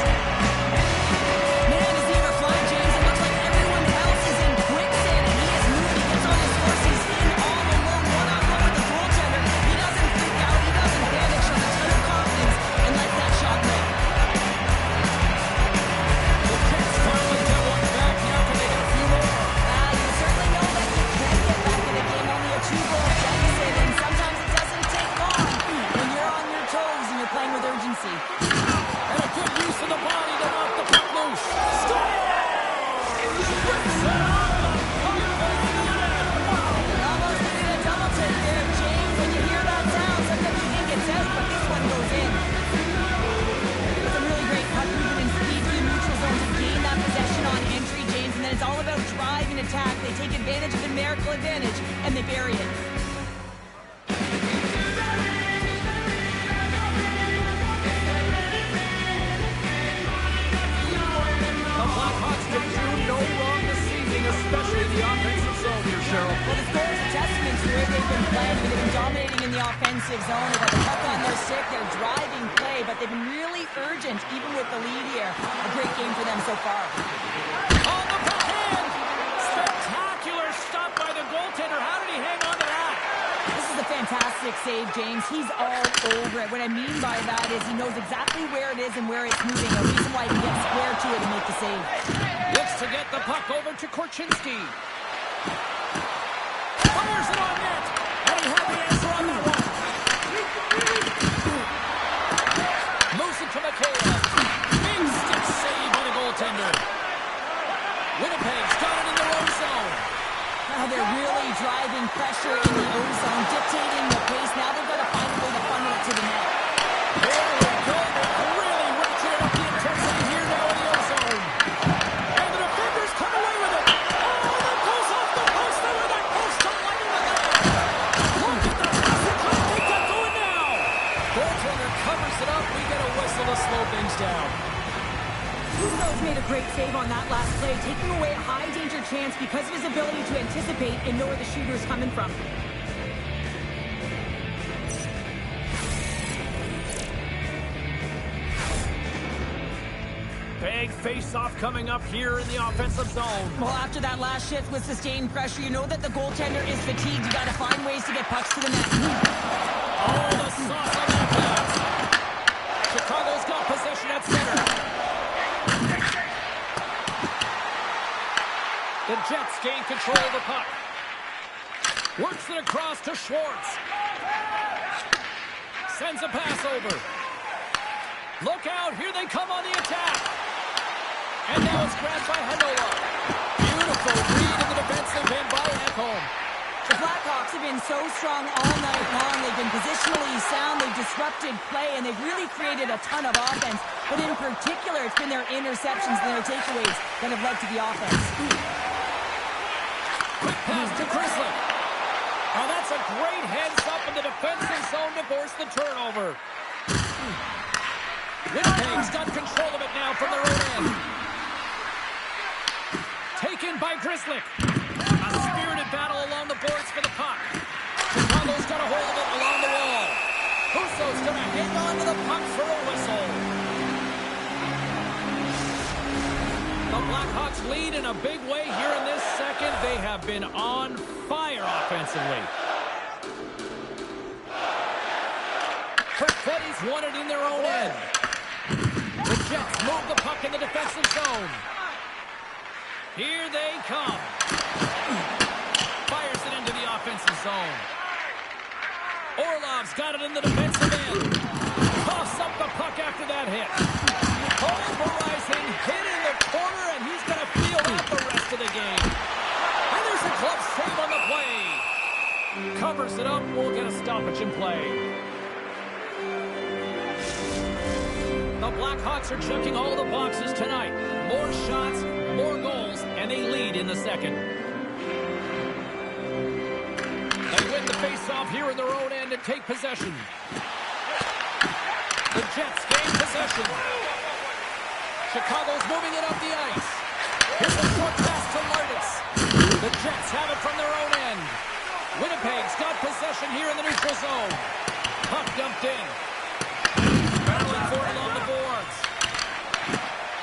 Man, is he ever flying, James? It looks like everyone else is in quicksand, and he is moving. He gets on his horse. He's in all alone, one-on-one with the goaltender. He doesn't freak out. He doesn't panic. Shows a ton of confidence and lets that shot rip. The Jets finally get one back. Now can they get a few more? You certainly know that you can get back in the game, only a 2-goal deficit, and sometimes it doesn't take long when you're on your toes and you're playing with urgency. And a good use of the body to knock the puck loose. Almost did a double take there, James. When you hear that sound, sometimes you think it's out, but this one goes in. Some really great puck movement and speed through the neutral zone to gain that possession on entry, James, and then it's all about drive and attack. They take advantage of the numerical advantage, and they bury it. The Blackhawks can do no wrong this season, especially the offensive zone here, Cheryl. Well, the score is a testament to where they've been playing. They've been dominating in the offensive zone. They've got the puck on their stick. They're driving play, but they've been really urgent, even with the lead here. A great game for them so far. On the backhand! Spectacular stop by the goaltender. How did he hang on to that? This is a fantastic save, James. He's all over it. What I mean by that is he knows exactly where it is and where it's moving. A reason why he can get square to it and make the save. Looks to get the puck over to Korchinski. Fires it on net. And he had the answer on that one. Moves it to Mikheyev. Big stick save by the goaltender. Winnipeg's got it in their own zone. Now they're really driving pressure in the O-zone, dictating the pace. Now they've got to find a way to funnel it to the net. There we go. They've really ratcheted up the intensity here now in the O-zone. And the defenders come away with it. Oh, that goes off the post. They were that post to light it with it. Look at the pass. They're trying to take that going now. Goaltender covers it up. We get a whistle to slow things down. Huso's made a great save on that last play, taking away a high-danger chance because of his ability to anticipate and know where the shooter is coming from. Big face-off coming up here in the offensive zone. Well, after that last shift with sustained pressure, you know that the goaltender is fatigued. You got to find ways to get pucks to the net. Oh, the sauce on that pass. Chicago's got possession at center. The Jets gain control of the puck. Works it across to Schwartz. Sends a pass over. Look out, here they come on the attack. And now it's grabbed by Hanola. Beautiful read in the defensive end by Ekholm. The Blackhawks have been so strong all night long. They've been positionally sound. They've disrupted play, and they've really created a ton of offense. But in particular, it's been their interceptions and their takeaways that have led to the offense. Quick pass to Grizzly. Oh, that's a great heads-up in the defensive zone to force the turnover. Winnipeg's got control of it now from their own end. Taken by Grizzly. A spirited battle along the boards for the puck. Chicago's got a hold of it along the wall. Husso's going to hang on to the puck for a whistle. The Blackhawks lead in a big way here in this second. They have been on fire offensively. Perfetti's won it in their own end. The Jets move the puck in the defensive zone. Here they come. Fires it into the offensive zone. Orlov's got it in the defensive end. Coughs up the puck after that hit. Pulverizing, hitting covers it up. We'll get a stoppage in play. The Blackhawks are checking all the boxes tonight. More shots, more goals, and they lead in the second. They win the face-off here in their own end and take possession. The Jets gain possession. Chicago's moving it up the ice. Here's a short pass to Lardis. The Jets have it from their own end. Winnipeg's got possession here in the neutral zone. Puck dumped in. Battling for it along the boards.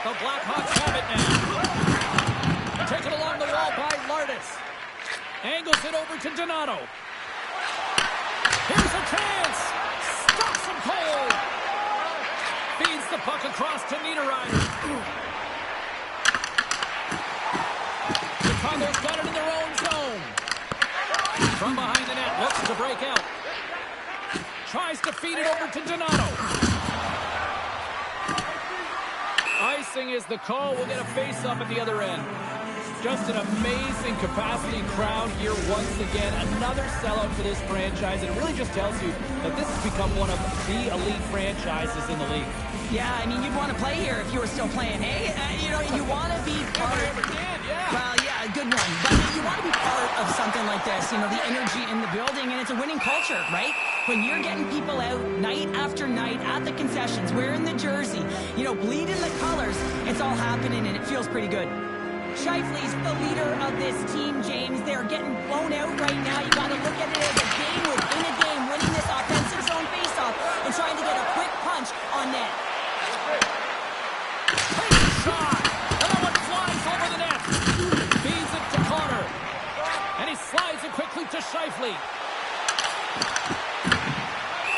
The Blackhawks have it now. Taken along the wall by Lardis. Angles it over to Donato. Here's a chance. Stops him cold. Feeds the puck across to Niederreiter. Chicago's got it in their own zone. From behind the net, looks to break out. Tries to feed it over to Donato. Icing is the call. We'll get a face-up at the other end. Just an amazing capacity crowd here once again. Another sellout for this franchise. And it really just tells you that this has become one of the elite franchises in the league. Yeah, I mean, you'd want to play here if you were still playing, eh? You want to be part of... Well, yeah, a good one. But you want to be part of something like this. The energy in the building, and it's a winning culture, right? When you're getting people out night after night at the concessions, wearing the jersey, bleeding the colors, it's all happening, and it feels pretty good. Scheifele's the leader of this team, James. They're getting blown out right now. You got to look at it as a game within a game, winning this offensive zone faceoff and trying to get a quick punch on net. Shot! And that one flies over the net. Feeds it to Connor. And he slides it quickly to Scheifele.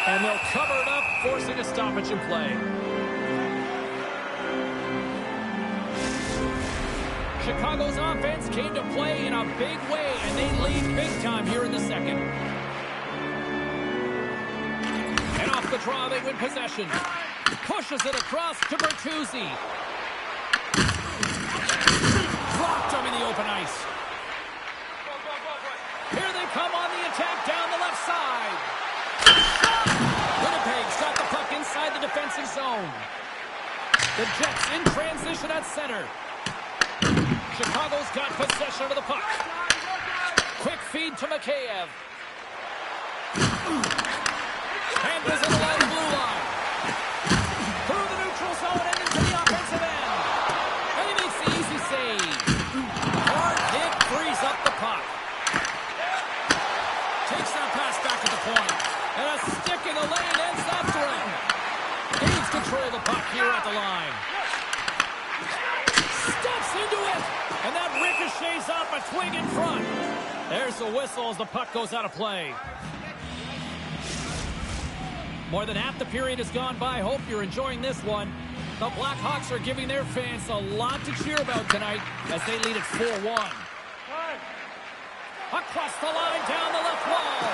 And they'll cover it up, forcing a stoppage in play. Chicago's offense came to play in a big way, and they lead big time here in the second. And off the draw, they win possession. Pushes it across to Bertuzzi. Blocked him in the open ice. Here they come on the attack down the left side. Winnipeg's got the puck inside the defensive zone. The Jets in transition at center. Chicago's got possession of the puck. Quick feed to Mikheyev. Handles it along the blue line. Through the neutral zone and into the offensive end. And he makes the easy save. Hard hit frees up the puck. Takes that pass back at the point. And a stick in the lane ends after him. Gains control of the puck here at the line. Steps into it. And that ricochets off a twig in front. There's the whistle as the puck goes out of play. More than half the period has gone by. Hope you're enjoying this one. The Blackhawks are giving their fans a lot to cheer about tonight as they lead at 4-1. Across the line, down the left wall.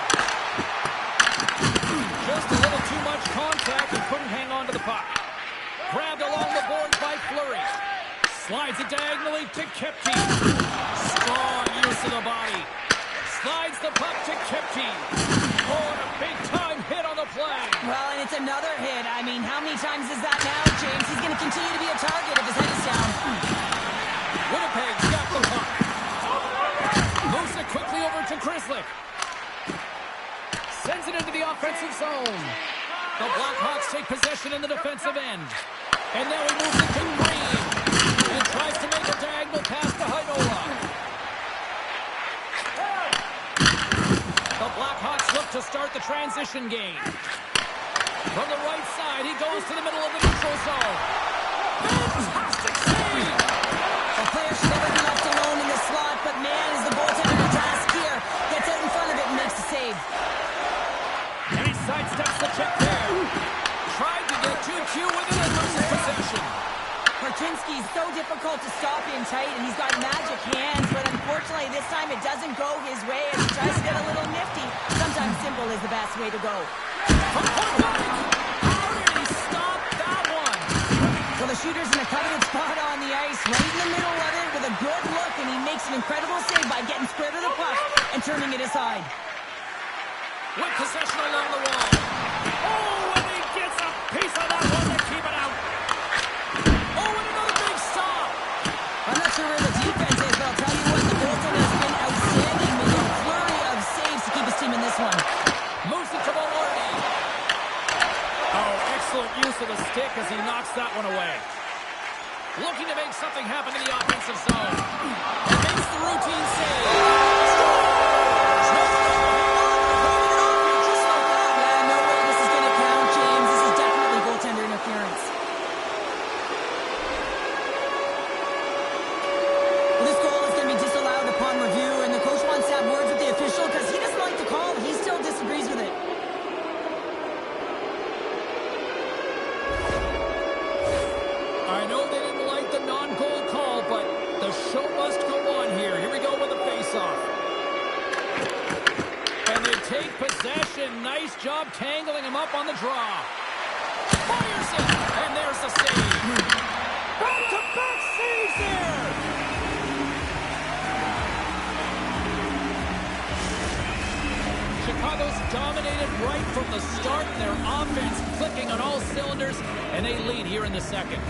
Just a little too much contact and couldn't hang on to the puck. Grabbed along the boards by Fleury. Slides it diagonally to Kepke. Strong use of the body. Slides the puck to Kepke. Oh, and a big-time hit on the play. Well, and it's another hit. I mean, how many times is that now, James? He's going to continue to be a target if his head is down. Winnipeg's got the puck. Moves it quickly over to Krislik. Sends it into the offensive zone. The Blackhawks take possession in the defensive end. And now he moves it to Green. And tries to make a diagonal pass to Heinola. The Blackhawks look to start the transition game. From the right side, he goes to the middle of the neutral zone. Fantastic save! A player should never be left alone in the slot, but man, is the goaltender to task here. Gets out in front of it and makes the save. And he sidesteps the check there. Tried to get too cute with it and loses possession. Martinski's so difficult to stop in tight, and he's got magic hands, but unfortunately this time it doesn't go his way as he tries to get a little nifty. Sometimes simple is the best way to go. From point blank! How did he stop that one? Well, the shooter's in a coveted spot on the ice, right in the middle of it with a good look, and he makes an incredible save by getting square to the puck and turning it aside. with possession along the wall. Oh, and he gets a piece of that one to keep it out. Oh, and another big stop. I'm not sure where the defense is, but I'll tell you what, the goaltender has been outstanding, making a flurry of saves to keep his team in this one. Moves it to Maloney. Oh, excellent use of the stick as he knocks that one away. Looking to make something happen in the offensive zone. And makes the routine save. Yeah, no way this is going to count, James. This is definitely goaltender interference. Well, this goal is going to be disallowed upon review, and the coach wants to have words with the official because he doesn't like the call. He still disagrees with it. I know they didn't like the non-goal call, but the show must go on here. Here we go with the face-off. And they take possession. Nice job tangling him up on the draw. Fires it, and there's the save. Back-to-back saves there. Chicago's dominated right from the start. Their offense clicking on all cylinders, and they lead here in the second.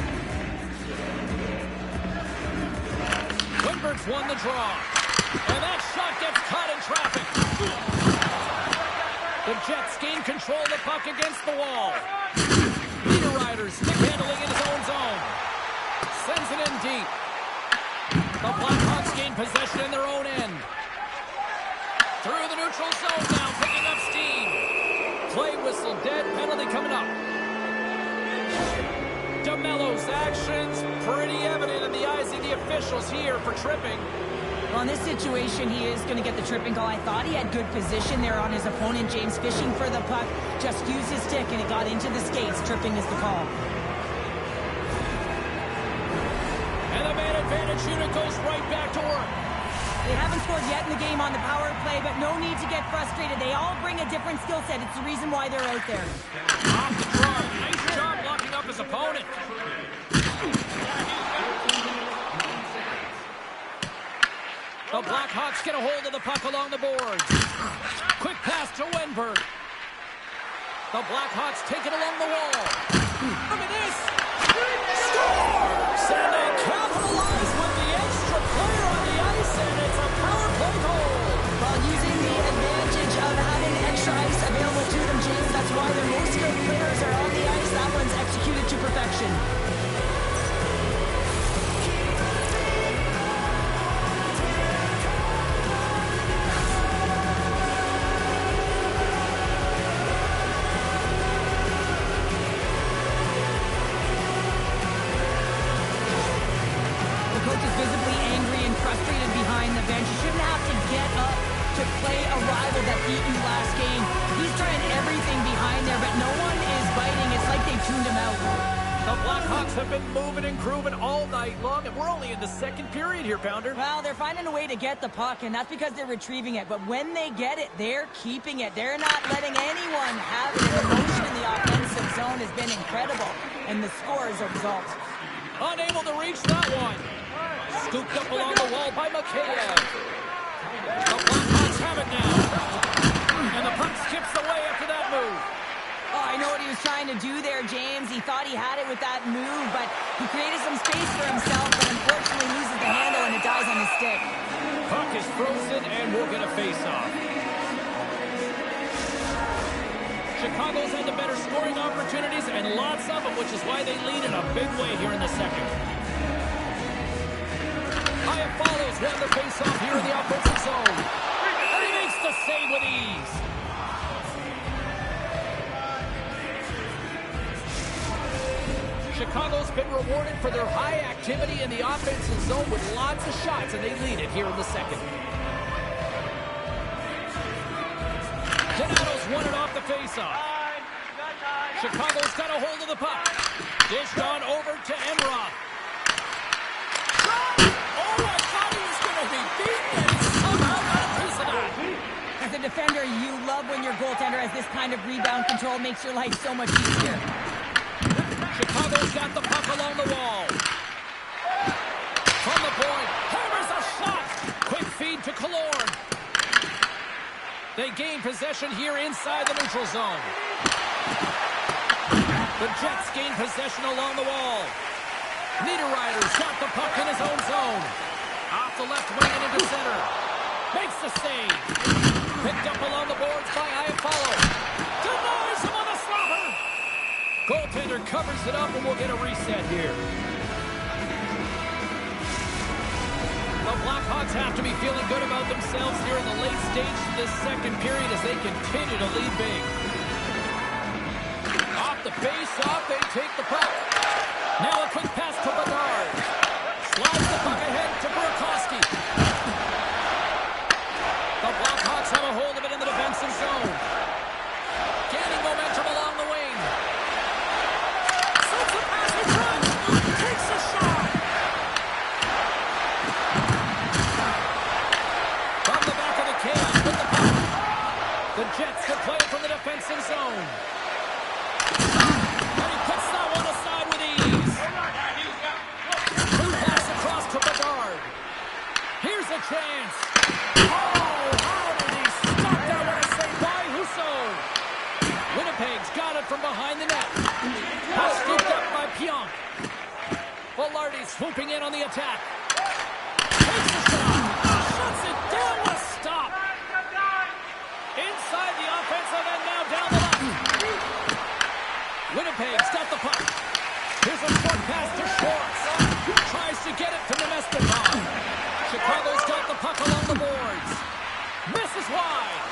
Windberg's won the draw. And that shot gets caught in traffic. The Jets gain control of the puck against the wall. Niederreiter stick handling in his own zone. Sends it in deep. The Blackhawks gain possession in their own end. Through the neutral zone now, picking up steam. Play whistle dead, penalty coming up. DeMello's actions pretty evident in the eyes of the officials here for tripping. Well, in this situation, he is going to get the tripping call. I thought he had good position there on his opponent. James fishing for the puck, just used his stick, and it got into the skates. Tripping is the call. And the man advantage unit goes right back to work. They haven't scored yet in the game on the power play, but no need to get frustrated. They all bring a different skill set. It's the reason why they're out there. Off the draw. Nice job locking up his opponent. The Blackhawks get a hold of the puck along the boards. Quick pass to Wennberg. The Blackhawks take it along the wall. Look at this. Scores! And they capitalize with the extra player on the ice, and it's a power play goal. While using the advantage of having extra ice available to them, James, that's why their most skilled players are on the ice. That one's executed to perfection. Visibly angry and frustrated behind the bench. You shouldn't have to get up to play a rival that beat you last game. He's trying everything behind there, but no one is biting. It's like they tuned him out. The Blackhawks have been moving and grooving all night long, and we're only in the second period here, Pounder. Well, they're finding a way to get the puck, and that's because they're retrieving it. But when they get it, they're keeping it. They're not letting anyone have it. The motion in the offensive zone has been incredible, and the score is a result. Unable to reach that one. Scooped up along the wall by Mikheyev. The Blackhawks have it now. And the puck skips away after that move. Oh, I know what he was trying to do there, James. He thought he had it with that move, but he created some space for himself, but unfortunately loses the handle and it dies on his stick. Puck is frozen and we'll get a face-off. Chicago's had the better scoring opportunities and lots of them, which is why they lead in a big way here in the second. Hyatt follows, won the face-off here in the offensive zone. And he makes the save with ease. Chicago's been rewarded for their high activity in the offensive zone with lots of shots, and they lead it here in the second. Donato's won it off the face-off. Chicago's got a hold of the puck. Dished on over to Enroth. Oh, I thought he was going to be beaten, and he somehow got a piece of that. As a defender, you love when your goaltender has this kind of rebound control. Makes your life so much easier. Chicago's got the puck along the wall. From the point, hammers a shot. Quick feed to Killorn. They gain possession here inside the neutral zone. The Jets gain possession along the wall. Niederreiter's got the puck in his own zone. Off the left wing and into center. Makes the save. Picked up along the boards by Iafallo. Denies him on the slobber. Goaltender covers it up and we'll get a reset here. The Blackhawks have to be feeling good about themselves here in the late stages of this second period as they continue to lead big. Off the face-off, they take the puck. Now a quick pass to Bedard. Slides the puck ahead to Burakovsky. The Blackhawks have a hold of it in the defensive zone. Gaining momentum along the wing. Sends a pass in front. Takes a shot. From the back of the cage with the puck. The Jets will play it from the defensive zone. And he puts that one aside with ease. Blue pass across to Bedard. Here's a chance. Oh, how did he stop that one? A save by Husso. Winnipeg's got it from behind the net. Pass scooped up by Pionk. Velarde swooping in on the attack. Takes the shot. Shuts it down with a stop. Inside the offensive end now down the left. Winnipeg's got the puck. Here's a short pass to Schwartz. Tries to get it to Nemestikov. Chicago's got the puck along the boards. Misses wide.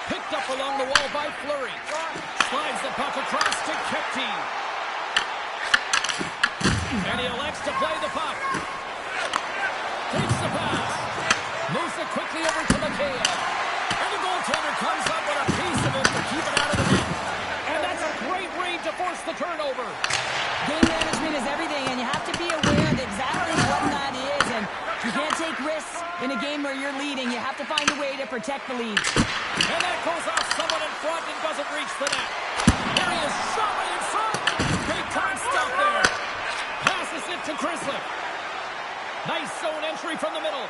Picked up along the wall by Fleury. Slides the puck across to Kepke. And he elects to play the puck. Takes the pass. Moves it quickly over to Mikheyev. And the goaltender comes up with a piece of it to keep it out of the net. And that's a great read to force the turnover. Game management is everything, and you have to be aware of exactly what that is. And you can't take risks in a game where you're leading. You have to find a way to protect the lead. And that goes off someone in front and doesn't reach the net. There he is, shot right in front. Big time stop there. Passes it to Grizzly. Nice zone entry from the middle.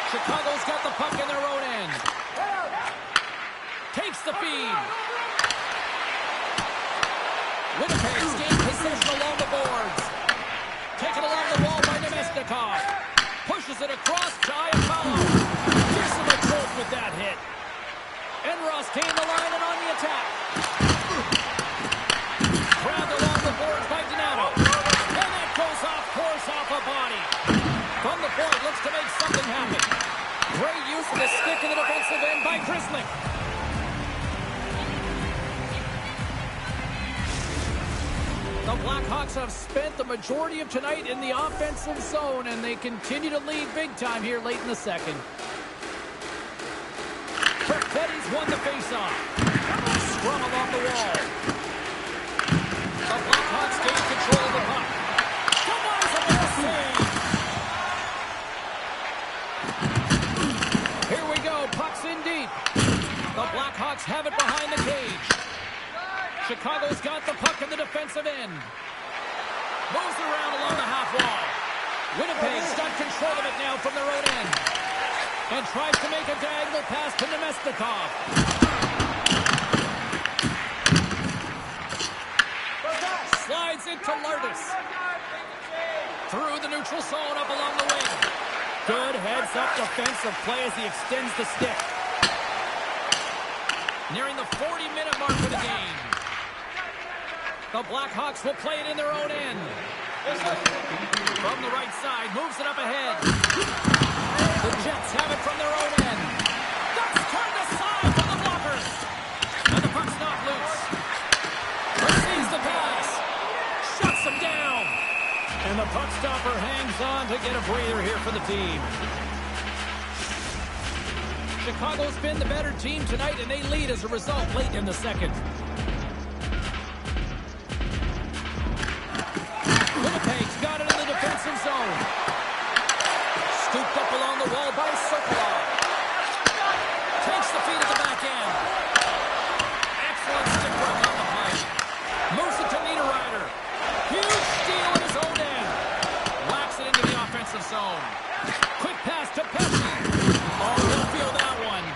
Chicago's got the puck in their own end. Takes the feed. Winnipeg's gained possession along the boards. Taken along the wall by Nemestikov. Pushes it across to Iafallo. Gives him a jolt with that hit. Enros gained the line and on the attack. Grabbed along the boards by Donato. And that goes off course off a body. From the point, looks to make something happen. Great use of the stick in the defensive end by Grizzly. The Blackhawks have spent the majority of tonight in the offensive zone, and they continue to lead big time here late in the second. Perfetti's won the faceoff. Scrum along the wall. The Blackhawks gain control of the puck. Combines a big save. Here we go. Puck's in deep. The Blackhawks have it behind the cage. Chicago's got the puck in the defensive end. Moves around along the half wall. Winnipeg's got control of it now from their own end. And tries to make a diagonal pass to Nemestikov. Slides it to Lardis. Through the neutral zone up along the wing. Good heads-up defensive play as he extends the stick. Nearing the 40-minute mark of the game. The Blackhawks will play it in their own end. From the right side, moves it up ahead. The Jets have it from their own end. That's turned aside for the blockers. And the puck's not loose. Receives the pass. Shuts him down. And the puck stopper hangs on to get a breather here for the team. Chicago's been the better team tonight, and they lead as a result late in the second. Winnipeg's got it in the defensive zone. Scooped up along the wall by Sokolov. Takes the feed at the back end. Excellent stick work on the play. Moves it to Niederreiter. Huge steal in his own end. Whacks it into the offensive zone. Quick pass to Pesci. Oh, he'll feel that one.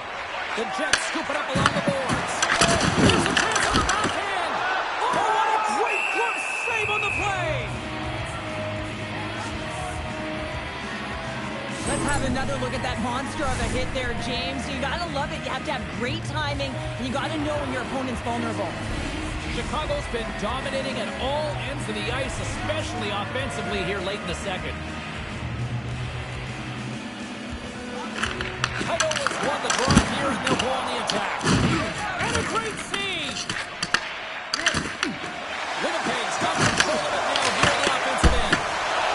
monster of a hit there, James. You got to love it. You have to have great timing, and you got to know when your opponent's vulnerable. Chicago's been dominating at all ends of the ice, especially offensively here late in the second. Kyle has won the draw here, and they'll go on the attack. And a great save! Winnipeg's got control of it now here in the offensive end.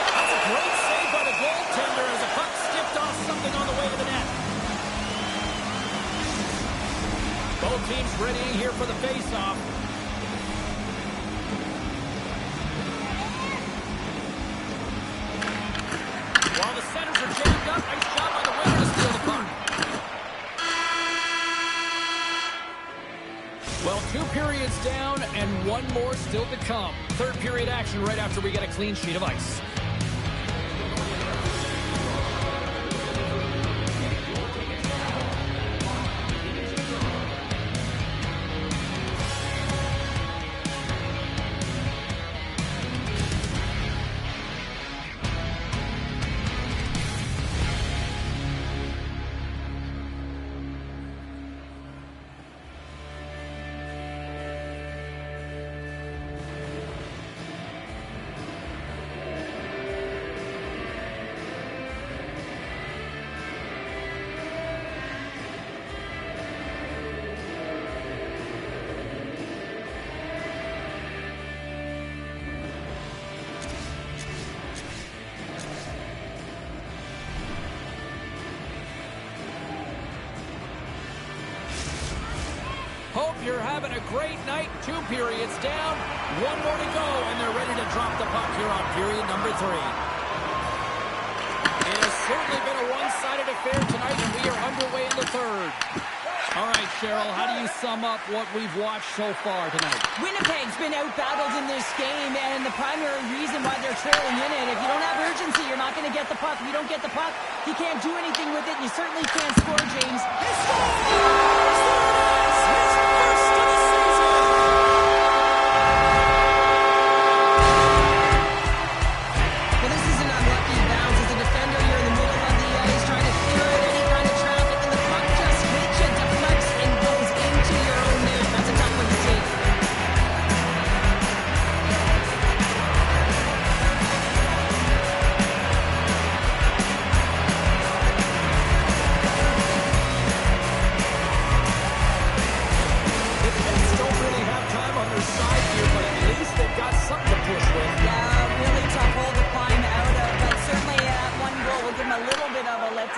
That's a great save by the goaltender as the puck skipped off something on the way to the net. Both teams readying here for the face-off. While the centers are jammed up, nice job by the winger to steal the puck. Well, 2 periods down and 1 more still to come. Third period action right after we get a clean sheet of ice. Hope you're having a great night. 2 periods down, 1 more to go, and they're ready to drop the puck here on period number 3. It has certainly been a one-sided affair tonight, and we are underway in the third. All right, Cheryl, how do you sum up what we've watched so far tonight? Winnipeg's been out-battled in this game, and the primary reason why they're trailing in it, if you don't have urgency, you're not going to get the puck. If you don't get the puck, you can't do anything with it, and you certainly can't score, James. He scores!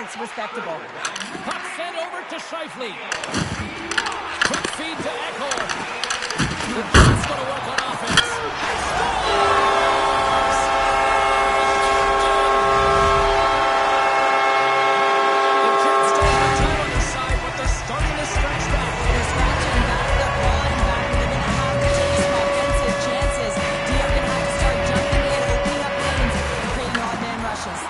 It's respectable. Puck sent over to Scheifele. Quick feed to Echo. The Jets going to work on offense. The Jets don't have time on their side, but they're starting to stretch back. They're scratching back the ball, and back they're going to have to take some offensive chances. They're going to have to start jumping in, opening up lanes, and creating odd man rushes.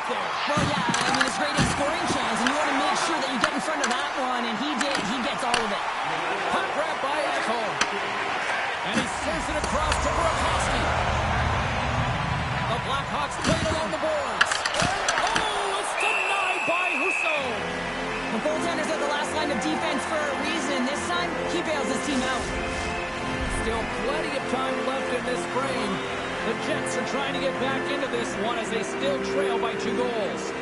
There. Well, yeah, I mean, it's great at scoring chance, and you want to make sure that you get in front of that one, and he did. He gets all of it. Puck grab by Echo. And he sends it across to Burakovsky. The Blackhawks played along the boards. Oh, it's denied by Husso. The goaltender's at the last line of defense for a reason. This time, he bails his team out. Still plenty of time left in this frame. The Jets are trying to get back into this one as they still trail by 2 goals.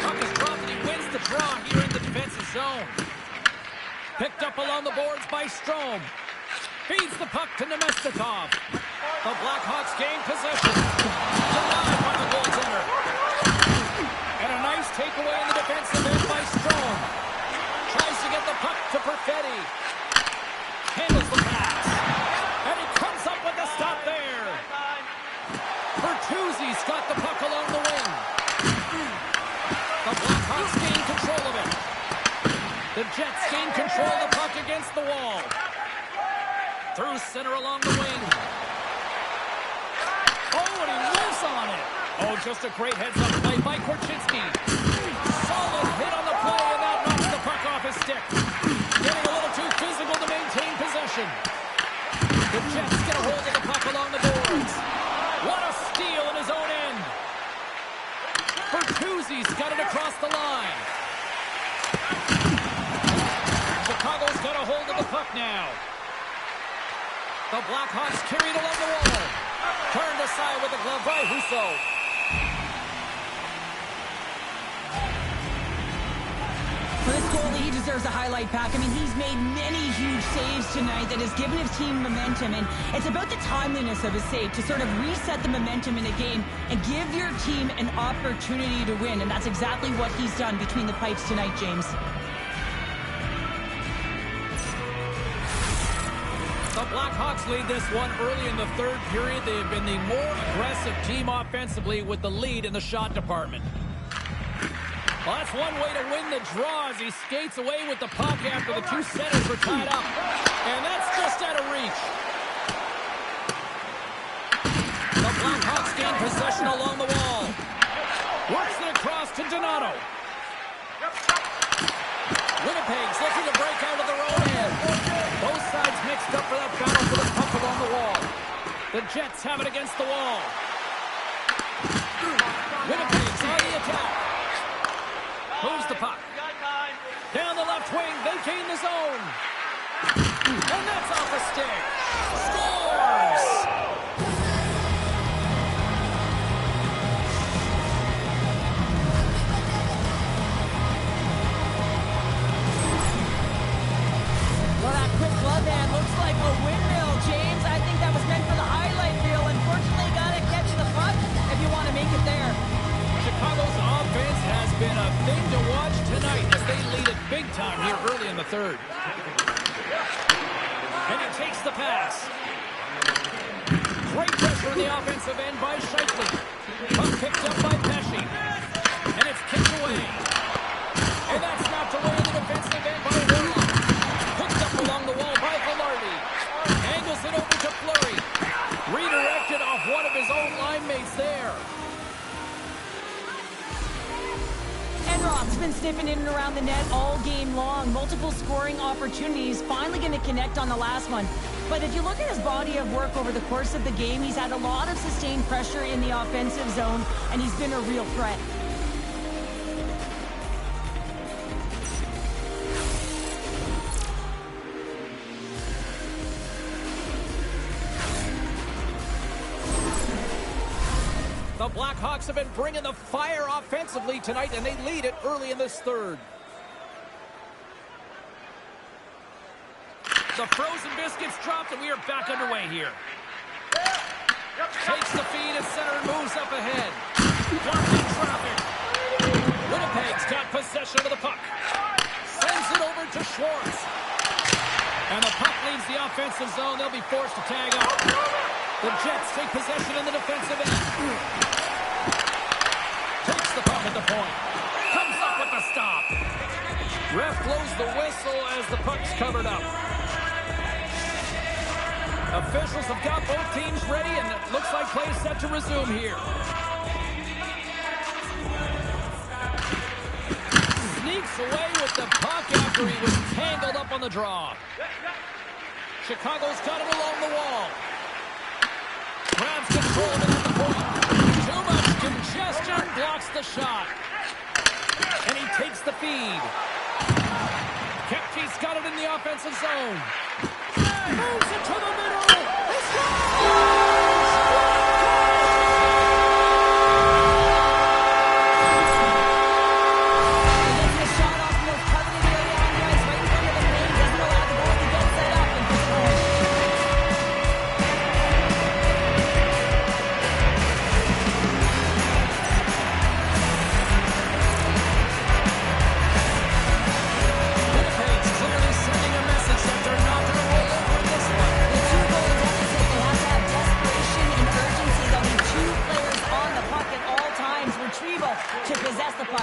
Puck is dropped and he wins the draw here in the defensive zone. Picked up along the boards by Strome. Feeds the puck to Nemestikov. The Blackhawks gain possession. Denied by the goaltender. And a nice takeaway in the defensive end by Strome. Tries to get the puck to Perfetti. Handles the pass. And he comes up with the stop there. Bertuzzi's got the puck along the wing. The Blackhawks gain control of it. The Jets gain control of the puck against the wall. Through center along the wing. Oh, and he lives on it. Oh, just a great heads-up play by Korchinski. Solid hit on the play, and that knocks the puck off his stick. Getting a little too physical to maintain possession. hold of the puck along the boards. What a steal in his own end. Bertuzzi's got it across the line. Chicago's got a hold of the puck now. The Blackhawks carried along the wall. Turned aside with a glove by Husso. For this goalie, he deserves a highlight pack. I mean, he's made many huge saves tonight that has given his team momentum, and it's about the timeliness of his save to sort of reset the momentum in a game and give your team an opportunity to win, and that's exactly what he's done between the pipes tonight, James. The Blackhawks lead this one early in the third period. They have been the more aggressive team offensively with the lead in the shot department. Well, that's one way to win the draw as he skates away with the puck after the two centers were tied up. And that's just out of reach. The Blackhawks gain possession along the wall. Works it across to Donato. Winnipeg's looking to break out of their own end. Both sides mixed up for that battle for the puck along the wall. The Jets have it against the wall. Winnipeg's on the attack. Moves the puck. Down the left wing, they gain the zone. And that's off a stick. Scores! Well, that quick glove hand looks like a windmill, James. I think that was meant for the highlight reel. Unfortunately, got to catch the puck if you want to make it there. Chicago's offense has been a thing to watch tonight as they lead it big time here early in the third. And he takes the pass. Great pressure in the offensive end by Scheifele. Puck picked up by Pesce. And it's kicked away. And that's knocked away in the defensive end by Warlock. Picked up along the wall by Velarde. Angles it over to Fleury. Redirected off one of his own line mates there. Enroth's been sniffing in and around the net all game long. Multiple scoring opportunities. Finally going to connect on the last one. But if you look at his body of work over the course of the game, he's had a lot of sustained pressure in the offensive zone, and he's been a real threat. The Blackhawks have been bringing the fire offensively tonight, and they lead it early in this third. The frozen biscuits dropped, and we are back underway here. Takes the feed at center and moves up ahead. Blocking traffic. Winnipeg's got possession of the puck. Sends it over to Schwartz. And the puck leaves the offensive zone. They'll be forced to tag up. The Jets take possession in the defensive end. Takes the puck at the point. Comes up with the stop. Ref blows the whistle as the puck's covered up. Officials have got both teams ready, and it looks like play is set to resume here. Sneaks away with the puck after he was tangled up on the draw. Chicago's got it along the wall. Grabs control of it at the point. Too much congestion, blocks the shot. And he takes the feed. Kepke's got it in the offensive zone. Moves it to the middle. He scores!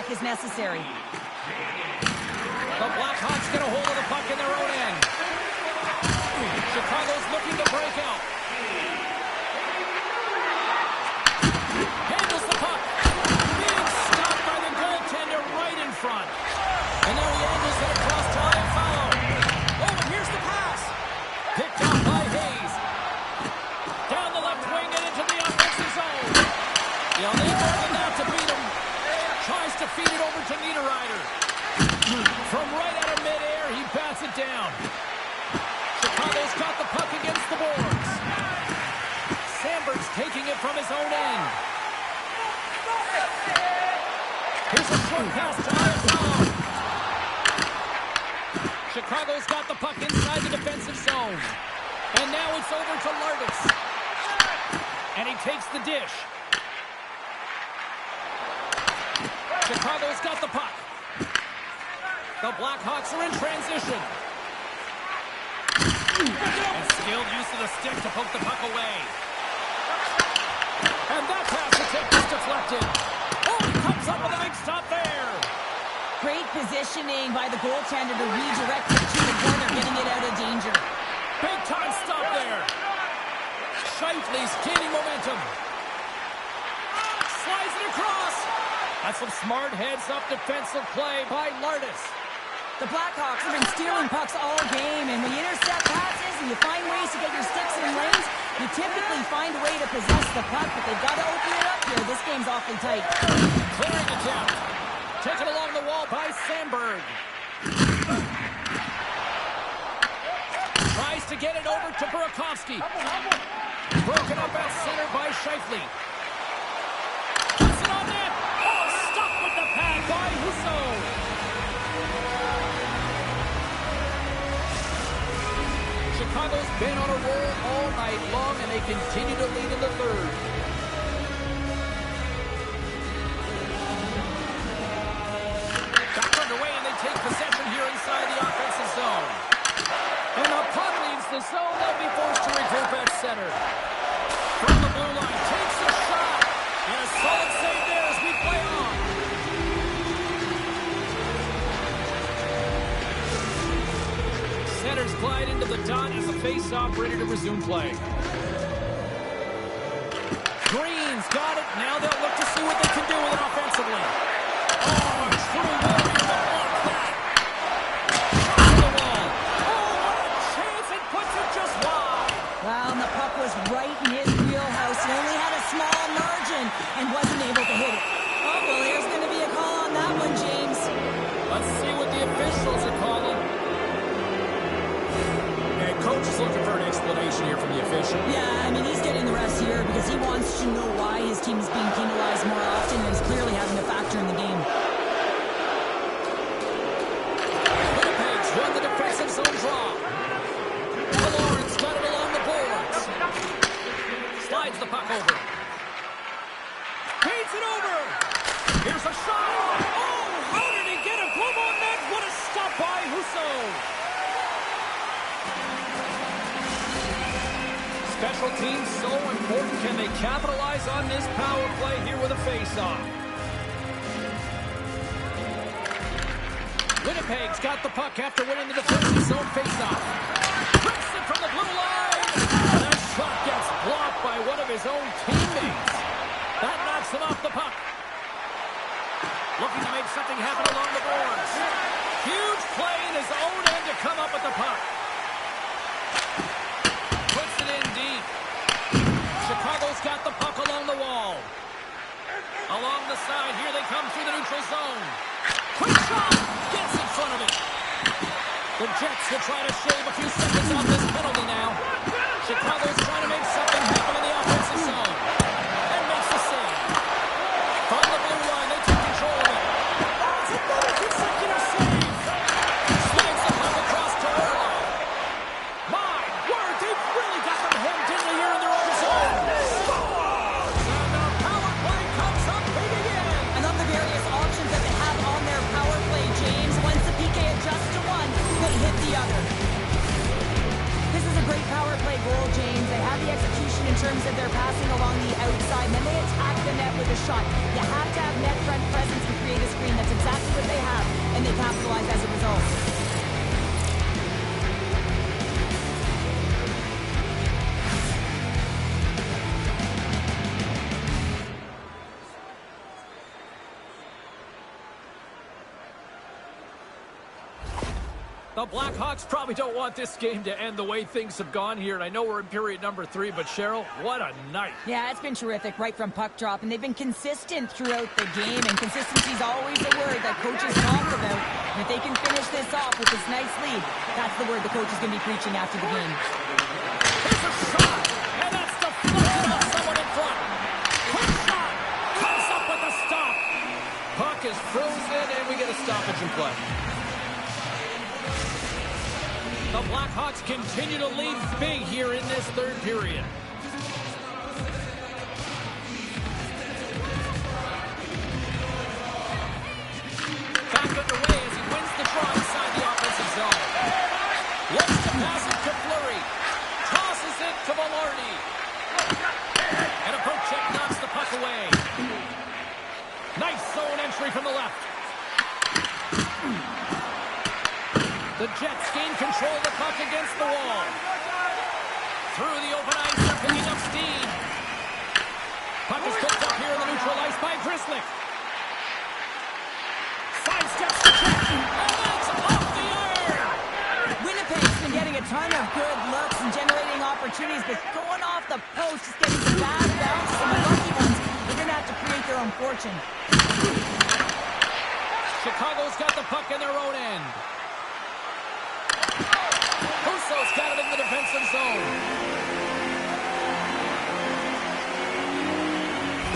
Is necessary. The Blackhawks get a hold of the puck in their own end. Chicago's looking to break out. Handles the puck. Being stopped by the goaltender right in front. And now he angles it across to Iafallo. Oh, and here's the pass. Picked up by Hayes. They'll need more than that to beat him. Tries to feed it over to Niederreiter. From right out of midair, he bats it down. Chicago's got the puck against the boards. Sandberg's taking it from his own end. Here's a short pass to Iafallo. Chicago's got the puck inside the defensive zone. And now it's over to Lardis. And he takes the dish. Chicago's got the puck. The Blackhawks are in transition. And skilled use of the stick to poke the puck away. And that pass attempt is deflected. Oh, he comes up with a big stop there. Great positioning by the goaltender to redirect it to the corner, getting it out of danger. Big time stop there. Scheifele's gaining momentum. Slides it across. That's some smart heads-up defensive play by Lardis. The Blackhawks have been stealing pucks all game, and when you intercept passes and you find ways to get your sticks in lanes, you typically find a way to possess the puck, but they've got to open it up here. This game's awfully tight. Clearing attempt. Taken along the wall by Sandberg. Tries to get it over to Burakovsky. Broken up at center by Scheifele. Puts it on net. Oh, stuck with the pad by Husso. Chicago's been on a roll all night long, and they continue to lead in the third. Back underway, and they take possession here inside the offensive zone. And the puck leaves the zone. They'll be forced to regroup at center. From the blue line, takes a shot. And a solid save there as we play on. Centers glide into the dot as the face-off ready to resume play. Green's got it. Now they'll look to see what they can do with it offensively. Oh, a true warrior to block that. Shot to the wall. Oh, what a chance. It puts it just wide. Wow, and the puck was right in his wheelhouse. He only had a small margin and wasn't able to hit it. Oh, well, there's going to be a call on that one, James. Let's see what the officials are calling. And coach is looking for an explanation here from the official. Yeah, I mean, he's getting the rest here because he wants to know why his team is being penalized more often and is clearly having a factor in the game. Winnipeg's won the defensive zone draw. Lawrence got it along the boards. Slides the puck over. Paints it over. Here's a shot. Oh, how did he get a glove on net? What a stop by Husso. Special teams so important. Can they capitalize on this power play here with a face-off? Winnipeg's got the puck after winning the defensive zone face-off. Rips it from the blue line. And that shot gets blocked by one of his own teammates. That knocks him off the puck. Looking to make something happen along the boards. Huge play in his own end to come up with the puck. Puts it in deep. Chicago's got the puck along the wall. Along the side, here they come through the neutral zone. Quick shot! Gets in front of it. The Jets will try to shave a few seconds off this penalty now. Chicago's trying to make something happen in the offensive zone. And makes the save. From the blue line, they take control of it. It's another consecutive save. Slides the puck across to Orlov. My word, they've really got them hemmed in here in their own zone. Scores! And the power play comes up big again. I love the various options that they have on their power play, James. Once the PK adjusts to one, they hit the other. This is a great power play goal, James. They have the execution in terms of their passing along the outside, and then they attack the net with a shot. You have to have net front presence and create a screen. That's exactly what they have, and they capitalize as a result. The Blackhawks probably don't want this game to end the way things have gone here. And I know we're in period number 3, but Cheryl, what a night. Yeah, it's been terrific right from puck drop. And they've been consistent throughout the game. And consistency is always a word that coaches talk about. And if they can finish this off with this nice lead, that's the word the coach is going to be preaching after the game. Here's a shot. And that's deflected off someone in front. Quick shot. Comes up with a stop. Puck is frozen, and we get a stoppage in play. The Blackhawks continue to lead big here in this third period. Back underway as he wins the draw inside the offensive zone. Looks to pass it to Fleury. Tosses it to Velarde. And a poke check knocks the puck away. Nice zone entry from the left. The Jets gain control of the puck against the wall. Through the open ice, they're picking up steam. Puck is picked up here in the neutral ice by Grzelcyk. Sidesteps the check, and that's off the iron! Winnipeg's been getting a ton of good looks and generating opportunities, but going off the post, just getting some bad bounces, and the lucky ones, they're going to have to create their own fortune. Chicago's got the puck in their own end. Husso's got it in the defensive zone.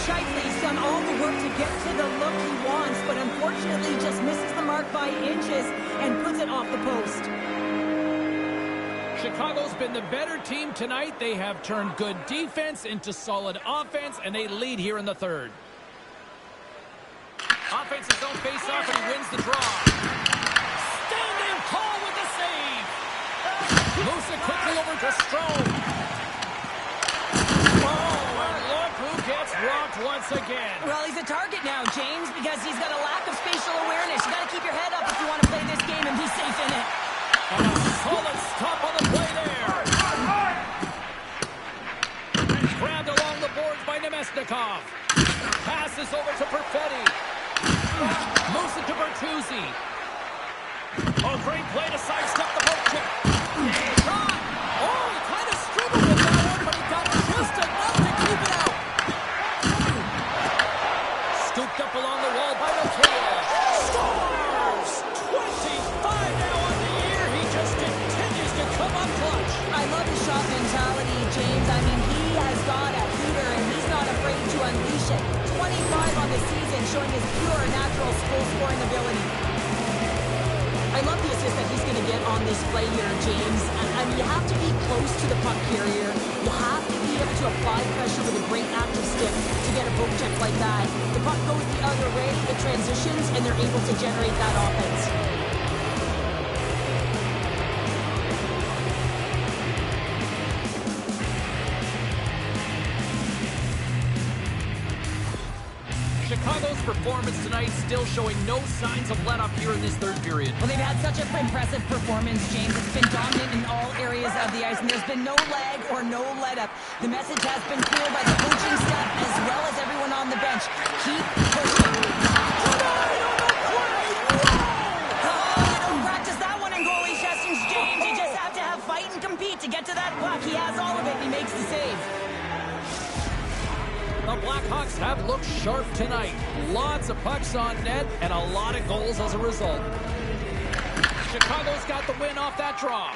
Scheifele's done all the work to get to the look he wants, but unfortunately just misses the mark by inches and puts it off the post. Chicago's been the better team tonight. They have turned good defense into solid offense, and they lead here in the third. Offensive zone face-off, and he wins the draw. Standing tall with the save. Moves it quickly over to Strome. Oh, and look who gets rocked once again. Well, he's a target now, James, because he's got a lack of spatial awareness. You got to keep your head up if you want to play this game and be safe in it. And a solid stop on the play there. Grabbed along the boards by Nemesnikov. Passes over to Perfetti. Moves it to Bertuzzi. Oh, great play to sidestep the poke check. Shot! Oh, he kind of scribbled with that one, but he got just enough to keep it out. Scooped up along the wall by Mikheyev. Scores! 25 now on the year. He just continues to come up clutch. I love the shot mentality, James. I mean, he has got a heater, and he's not afraid to unleash it. 25 on the season, showing his pure, natural goal-scoring ability. I love the assist that he's going to get on this play here, James. I mean, you have to be close to the puck carrier. You have to be able to apply pressure with a great active stick to get a poke check like that. The puck goes the other way, it transitions, and they're able to generate that offense. Chicago's performance tonight still showing no signs of let-up here in this third period. Well, they've had such an impressive performance, James. It's been dominant in all areas of the ice, and there's been no lag or no let-up. The message has been clear by the coaching staff as well as everyone on the bench. Keep pushing. You don't practice that one in goalie sessions, James. You just have to have fight and compete to get to that puck. He has all of it, and he makes the save. The Blackhawks have looked sharp tonight. Lots of pucks on net and a lot of goals as a result. Chicago's got the win off that draw.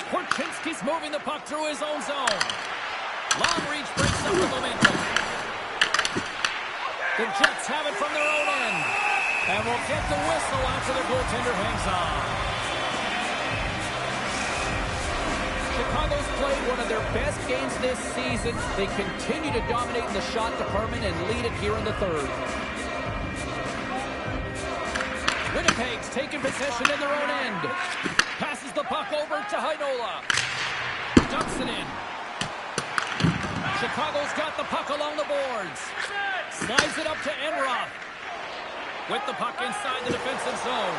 Korchinski's moving the puck through his own zone. Long reach breaks up the momentum. The Jets have it from their own end. And will get the whistle after the goaltender hangs on. Chicago's played one of their best games this season. They continue to dominate in the shot department and lead it here in the third. Winnipeg's taking possession in their own end. Passes the puck over to Heinola. Dumps it in. Chicago's got the puck along the boards. Slides it up to Enroth. With the puck inside the defensive zone.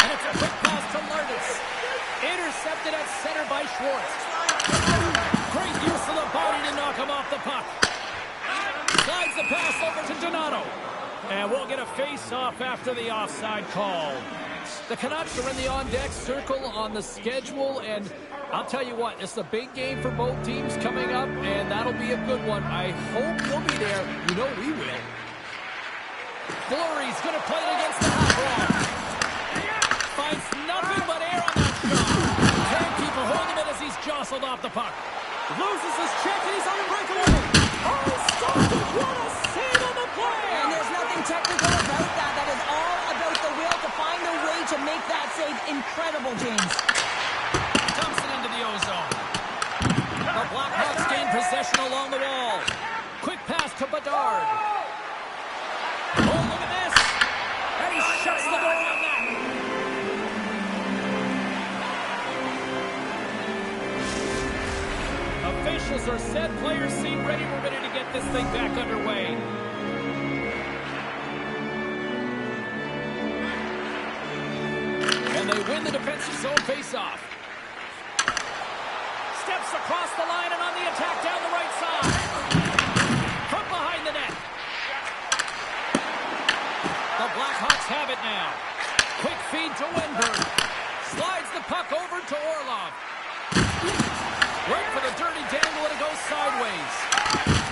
And it's a quick pass to Lardis. Intercepted at center by Schwartz. Great use of the body to knock him off the puck. Slides the pass over to Donato. And we'll get a face-off after the offside call. The Canucks are in the on-deck circle on the schedule, and I'll tell you what, it's a big game for both teams coming up, and that'll be a good one. I hope you'll be there. You know we will. Fleury's going to play it against the half wall. Finds nothing but air on that shot. Can't keep a hold of it as he's jostled off the puck. Loses his check, and he's on the breakaway. Oh, stopped it. What a save on the play. And there's nothing technical about that. That is all about the will to find a way to make that save incredible, James. Dumps it into the ozone. The Blackhawks gain possession along the wall. Quick pass to Bedard. Oh, look at this. And he shuts the door on that. Officials are set. Players seem ready. We're ready to get this thing back underway. And they win the defensive zone faceoff. Steps across the line and on the attack down the right side. From behind the net. The Blackhawks have it now. Quick feed to Wenberg. Slides the puck over to Orlov. Right for the dirty dangle, and it goes sideways.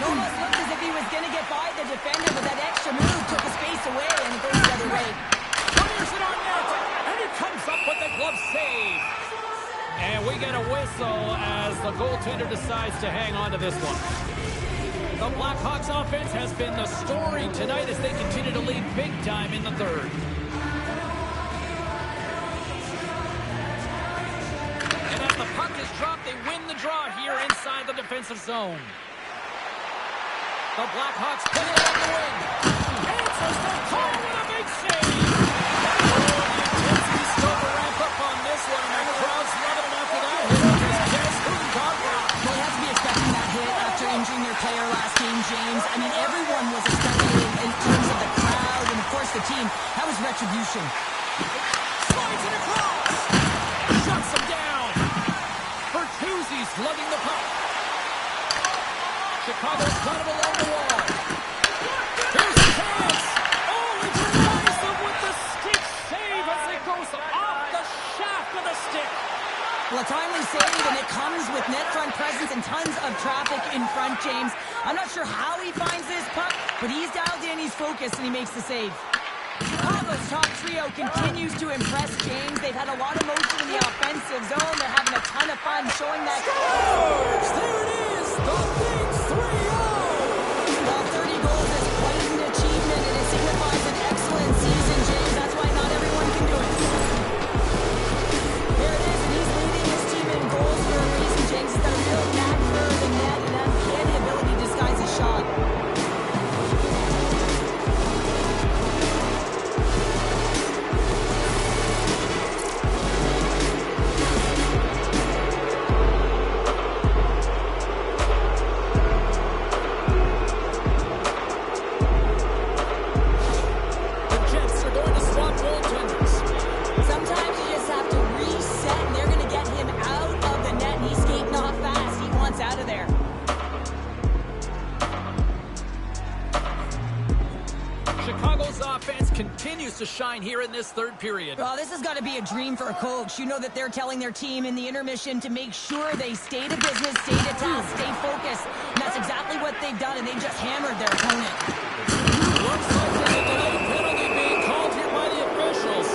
Almost looked as if he was going to get by the defender, but that extra move took the space away, and it goes the other way. Fires it on net, and it comes up with the glove save. And we get a whistle as the goaltender decides to hang on to this one. The Blackhawks offense has been the story tonight as they continue to lead big time in the third. And as the puck is dropped, they win the draw here inside the defensive zone. The Blackhawks put it on the wing. Answers the call with a big save. Intensity's still to ramp up on this one, and the crowd's loving it after that hit. Guess who got that? Well, you have to be expecting that hit after injuring your player last game, James. I mean, everyone was expecting it in terms of the crowd and, of course, the team. That was retribution. Slides it across. Shuts him down. Bertuzzi's lugging the puck. Chicago's got it along the wall. Here's the chance. Oh, he denies them with the stick save as it goes off the shaft of the stick. Well, a timely save, and it comes with net front presence and tons of traffic in front, James. I'm not sure how he finds this puck, but he's dialed in, he's focused, and he makes the save. Chicago's top trio continues to impress, James. They've had a lot of motion in the offensive zone. They're having a ton of fun showing that. Scores! There it is! The big 3-0! Well, 30 goals is quite an achievement, and it signifies an excellent season, James. That's why not everyone can do it. There it is, and he's leading his team in goals for a reason, James. He's got a real knack for the net, and he had the ability to disguise his shot. Continues to shine here in this third period. Well, this has got to be a dream for a coach. You know that they're telling their team in the intermission to make sure they stay to business, stay to task, stay focused. And that's exactly what they've done, and they just hammered their opponent. Looks like there's a delayed penalty being called here by the officials.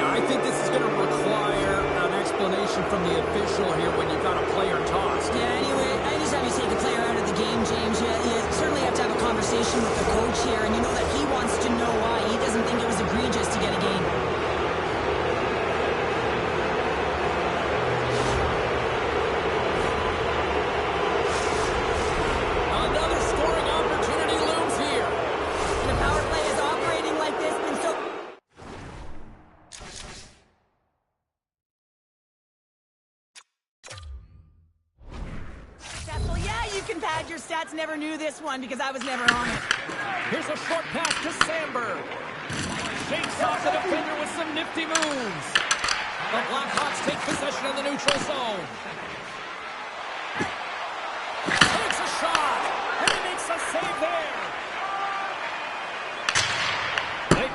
Yeah, I think this is going to require an explanation from the official here when you've got a player tossed. Yeah, anyway, anytime you take a player out of the game, James, you certainly have to have a conversation with the coach here, and you know that he wants to know why. He doesn't think it was egregious to get a game. Another scoring opportunity looms here. And the power play is operating like this, and so... Well, yeah, you can pad your stats. Never knew this one because I was never on it. Here's a short pass to Sandberg. Shakes off the defender with some nifty moves. The Blackhawks take possession of the neutral zone. Takes a shot, and he makes a save there. They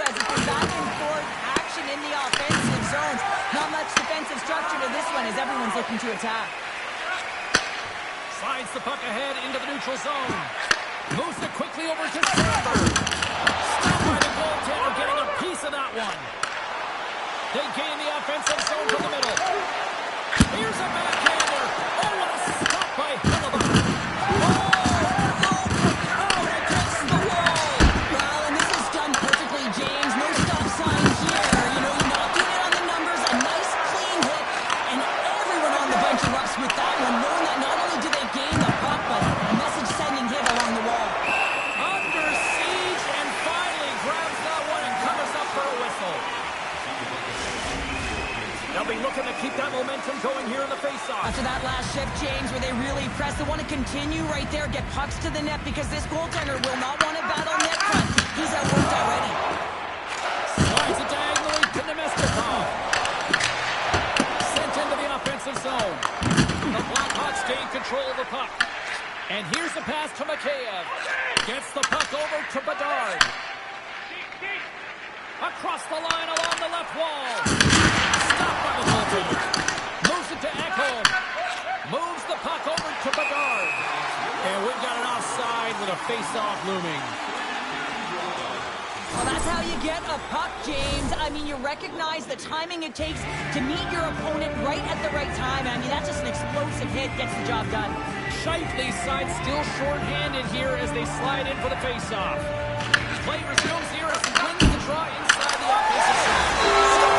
was. It's been back and forth action in the offensive zones. Not much defensive structure to this one as everyone's looking to attack. Slides the puck ahead into the neutral zone. Moves it quickly over to Sandberg. Stopped by the goaltender, getting a piece of that one. They gain the offensive zone from the middle. Here's a backhander. Oh, what a stop by Hellebuck. Oh, against the wall. Well, and this is done perfectly, James. No stop sign here. You know, you're not doing it on the numbers. A nice, clean hit. And everyone on the bench erupts with that one, knowing that not only do they gain the puck, but a message-sending hit along the wall. Under siege and finally grabs that one and covers up for a whistle. They'll be looking to keep that momentum going here in the faceoff. After that last shift, James, where they really press, they want to continue right there, get pucks to the net, because this goaltender will not want to battle net front. He's outworked already. Slides it diagonally to Nemestikov. Sent into the offensive zone. The Blackhawks gain control of the puck. And here's the pass to Mikheyev. Gets the puck over to Bedard. Across the line along the left wall. Stopped by the goaltender. Moves it to Ekholm. Moves the puck over to Bedard. And we've got an offside with a face-off looming. Well, that's how you get a puck, James. I mean, you recognize the timing it takes to meet your opponent right at the right time. I mean, that's just an explosive hit, gets the job done. Shifley's side still short-handed here as they slide in for the face-off. Play resumes here as he wins the draw inside the offensive zone.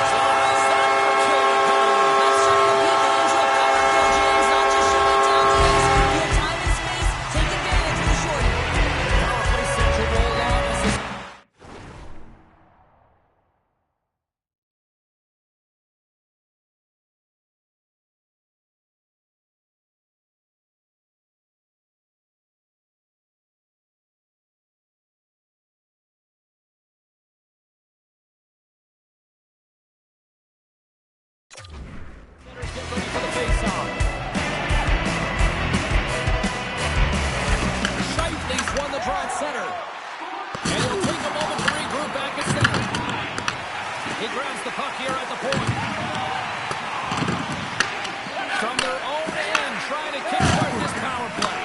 So how's that for killing a penalty? That's turning a beat into a power kill, James, not just shutting down the ice. You have time and space, take advantage of the shorty. Power play set to roll on as this get ready for the face-off. Shifley's won the draw at center. And it'll take a moment to regroup back at center. He grabs the puck here at the point. From their own end, trying to kickstart this power play.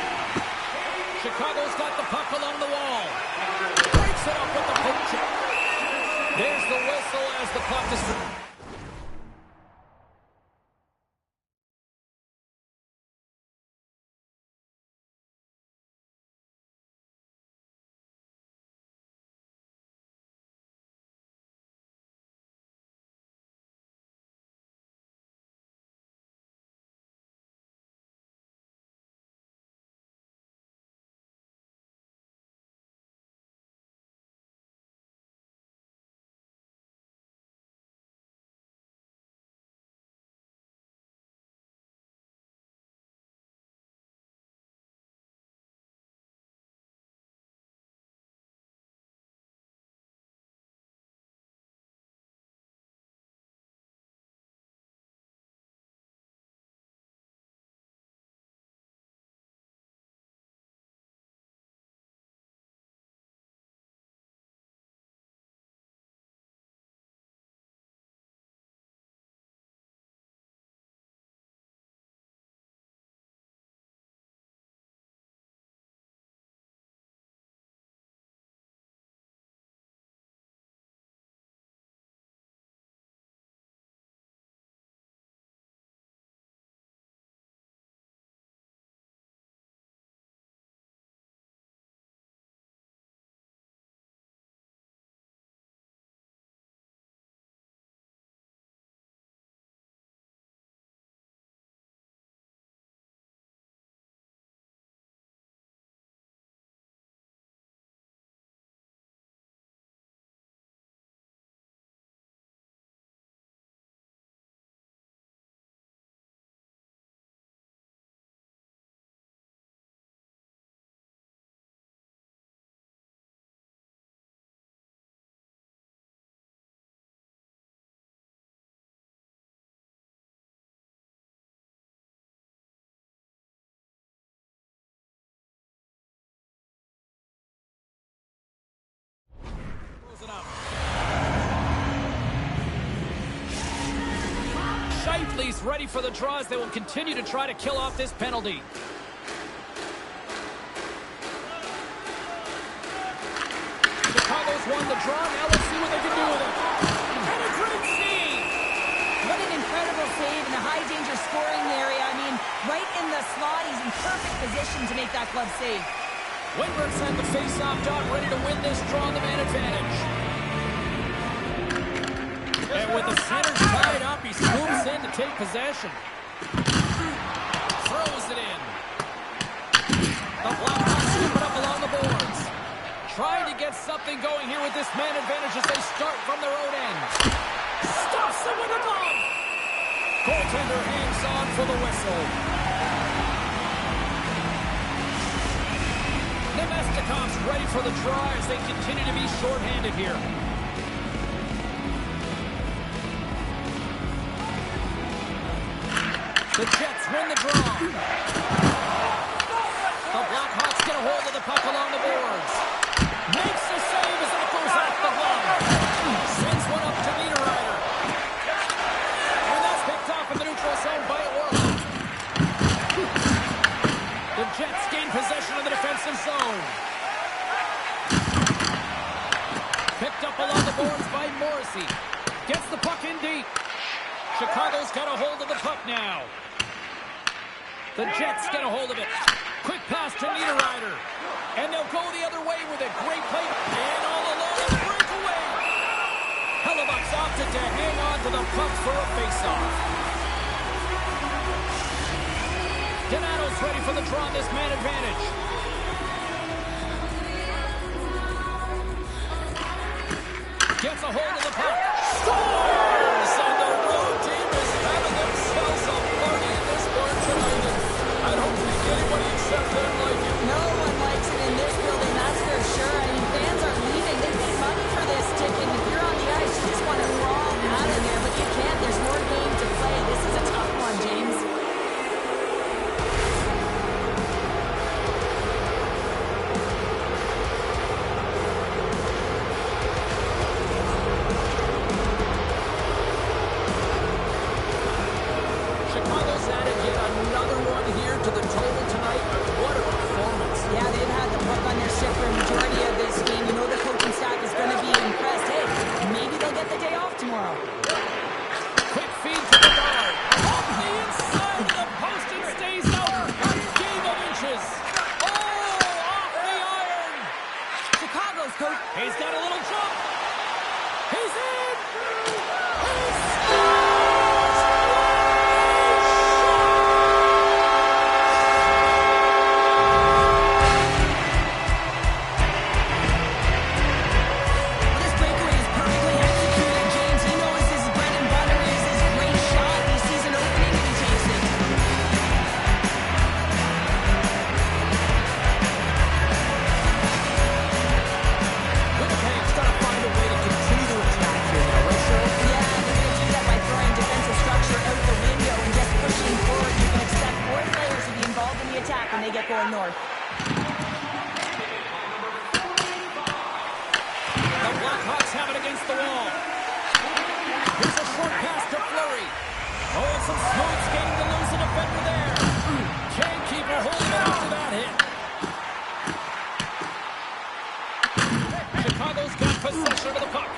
Chicago's got the puck along the wall. Breaks it up with the poke check. There's the whistle as the puck is... least ready for the draws. They will continue to try to kill off this penalty. Chicago's won the draw. Now let's see what they can do with it. And a great save! What an incredible save in a high-danger scoring area. I mean, right in the slot. He's in perfect position to make that glove save. Windberg sent the face-off dot, ready to win this draw on the man advantage. And with the center tied up, he swoops in to take possession. Throws it in. The Blackhawks scoop it up along the boards. Trying to get something going here with this man advantage as they start from their own end. Stuffs it with a glove. Goaltender hangs on for the whistle. Nemestikov's ready for the draw as they continue to be shorthanded here. The Jets win the draw. The Blackhawks get a hold of the puck along the boards. Makes the save as that goes off the glove. Sends one up to Niederreiter. And that's picked off in the neutral zone by Orlov. The Jets gain possession of the defensive zone. Picked up along the boards by Morrissey. Gets the puck in deep. Chicago's got a hold of the puck now. The Jets get a hold of it. Quick pass to Niederreiter. And they'll go the other way with it. Great play. And all alone, a breakaway. Hellebuck's opted to hang on to the puck for a faceoff. Donato's ready for the draw on this man advantage. Gets a hold of the puck. Scores! And the road team is having themselves a party in this one tonight. I don't think anybody except them like it. No one likes it in this building, that's for sure. I mean, fans are leaving. They paid money for this ticket. If you're on the ice, you just want to crawl out of there, but you can't. There's more game to play. This is a tough one, James. Chicago's added yet another one here to the total tonight. What a performance. Yeah, they've had the puck on their stick for a majority of this game. You know the coaching staff is going to be impressed. Hey, maybe they'll get the day off tomorrow. Quick feed to the guard. Off the inside of the post and stays out. A game of inches. Oh, off the iron. Chicago's coach. He's got a little jump. He's in. This breakaway is perfectly executed, James. He knows his bread and butter is his great shot. He sees an opening and he takes it. Winnipeg's got to find a way to continue to attack here now, right, Cheryl? Yeah, they're going to do that by throwing defensive structure out the window and just pushing forward. You can expect 4 players to be involved in the attack when they get going north. The Blackhawks have it against the wall. Here's a short pass to Fleury. Oh, and some smooth skating to lose the defender there. Can't keep her holding it after that hit. Chicago's got possession of the puck.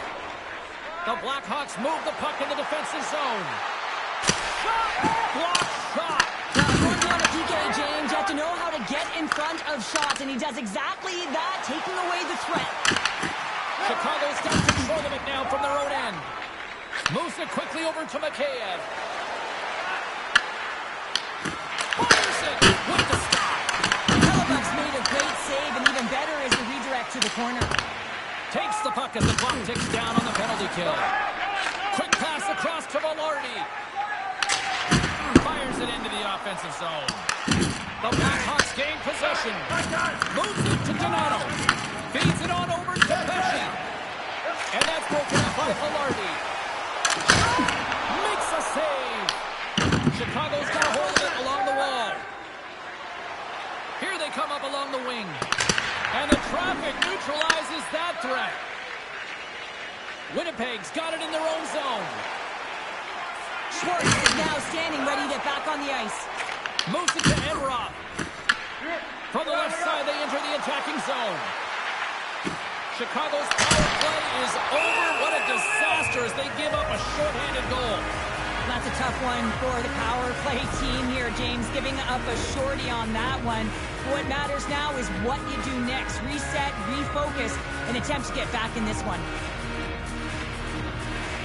The Blackhawks move the puck in the defensive zone. Shot! Block shot! Working on a PK, James. You have to know how to get in front of shots, and he does exactly that, taking away the threat. Chicago's got control of it now from their own end. Moves it quickly over to Mikheyev. Fires it with the stop. Hellebuck's made a great save, and even better is the redirect to the corner. Takes the puck as the clock ticks down on the penalty kill. Quick pass across to Velarde. Fires it into the offensive zone. The Blackhawks gain possession. Moves it to Donato. Feeds it on over to Pesci. And that's broken up by Velarde. Makes a save. Chicago's got a hold of it along the wall. Here they come up along the wing. And the traffic neutralizes that threat. Winnipeg's got it in their own zone. Schwartz is now standing ready to get back on the ice. Moves it to Enroth. From the left side, they enter the attacking zone. Chicago's power play is over. What a disaster as they give up a shorthanded goal. That's a tough one for the power play team here, James, giving up a shorty on that one. What matters now is what you do next. Reset, refocus, and attempt to get back in this one.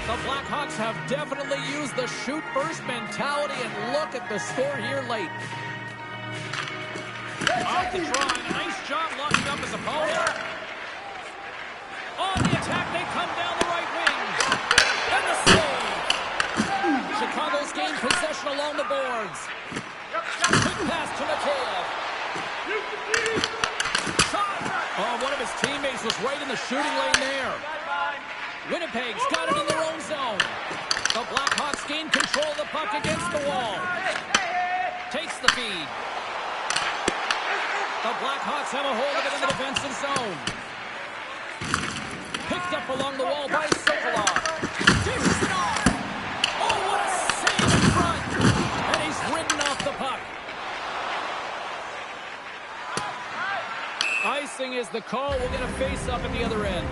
The Blackhawks have definitely used the shoot-first mentality, and look at the score here late. Off the draw, nice job locking up his opponent. On the attack, they come down the right wing. And the save. Chicago's gained possession along the boards. Quick pass to Mikheyev. Shot. Oh, one of his teammates was right in the shooting lane there. Winnipeg's got it in their own zone. The Blackhawks gain control of the puck against the wall. Takes the feed. The Blackhawks have a hold of it in the defensive zone. Picked up along the wall by Sokolov. Dishes it off. Oh, what a save in front. And he's ridden off the puck. Icing is the call. We'll get a face-up at the other end.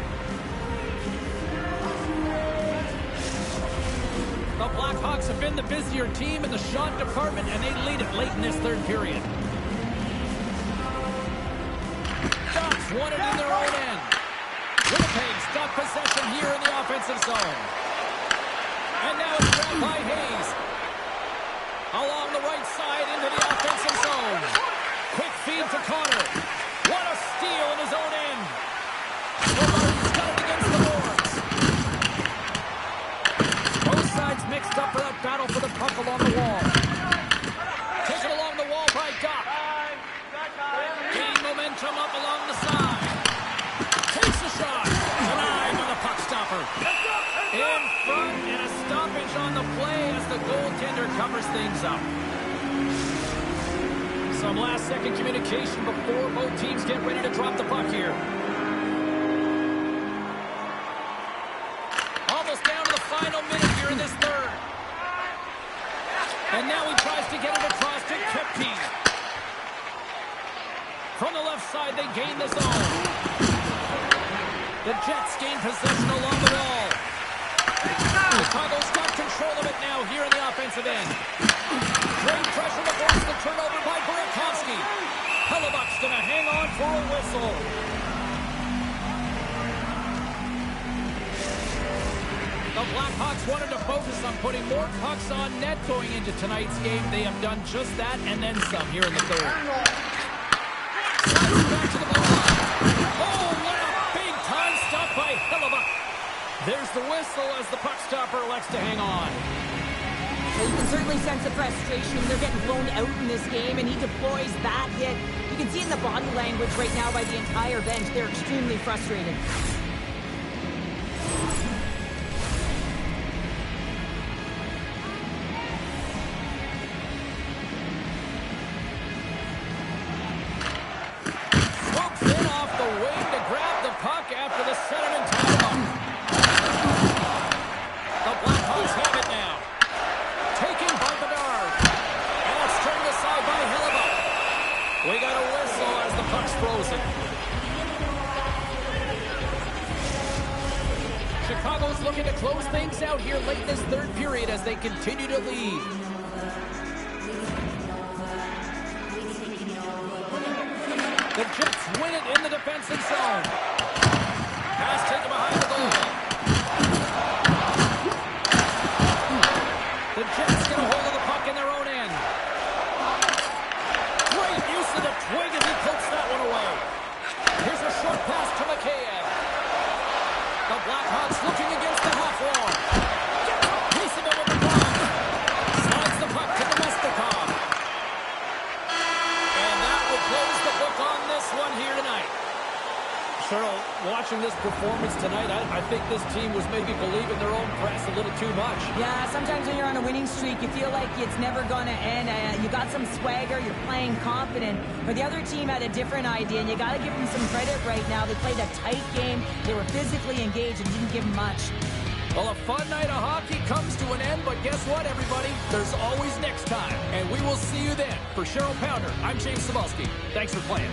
The Blackhawks have been the busier team in the shot department, and they lead it late in this third period. Ducks won it in their own end. Winnipeg's got possession here in the offensive zone. And now it's grabbed by Hayes. Along the right side into the offensive zone. Quick feed to Connor. What a steal in his own end. He's got it against the boards. Both sides mixed up for that battle for the puck along the wall. Taken along the wall by Goff. Gaining momentum up along the side. Takes the shot. Denied by the puck stopper. In front and a stoppage on the play as the goaltender covers things up. Some last-second communication before both teams get ready to drop the puck here. Almost down to the final minute here in this third. And now he tries to get it across to Kepke. From the left side, they gain the zone. The Jets gain possession along the wall. Chicago's got control of it now here in the offensive end. Great pressure to force the turnover by Burakovsky. Hellebuck's going to hang on for a whistle. The Blackhawks wanted to focus on putting more pucks on net going into tonight's game. They have done just that and then some here in the third. Slides back to the goal line. Oh, what a big-time stop by Hellebuck. There's the whistle as the puck stopper elects to hang on. Well, you can certainly sense the frustration. They're getting blown out in this game, and he deploys that hit. You can see in the body language right now by the entire bench. They're extremely frustrated. Swoops in off the wing to grab the puck after the centerman tied him up. The Blackhawks have it now. Taking by Bedard. And it's turned aside by Hellebuck. We got a whistle as the puck's frozen. Chicago's looking to close things out here late in this third period as they continue to lead. The Jets win it in the defensive zone. Pass taken behind the goal. The Jets get a hold of the puck in their own end. Great use of the twig as he pokes that one away. Here's a short pass to Mikheyev. The Blackhawks looking against the half wall. Piece of it with the puck. Slides the puck to the Mestikov. And that will close the book on this one here tonight. Cheryl, watching this performance tonight, I think this team was maybe believing their own press a little too much. Yeah, sometimes when you're on a winning streak, you feel like it's never going to end. You got some swagger, you're playing confident. But the other team had a different idea, and you got to give them some credit right now. They played a tight game. They were physically engaged and didn't give them much. Well, a fun night of hockey comes to an end, but guess what, everybody? There's always next time, and we will see you then. For Cheryl Pounder, I'm James Cebulski. Thanks for playing.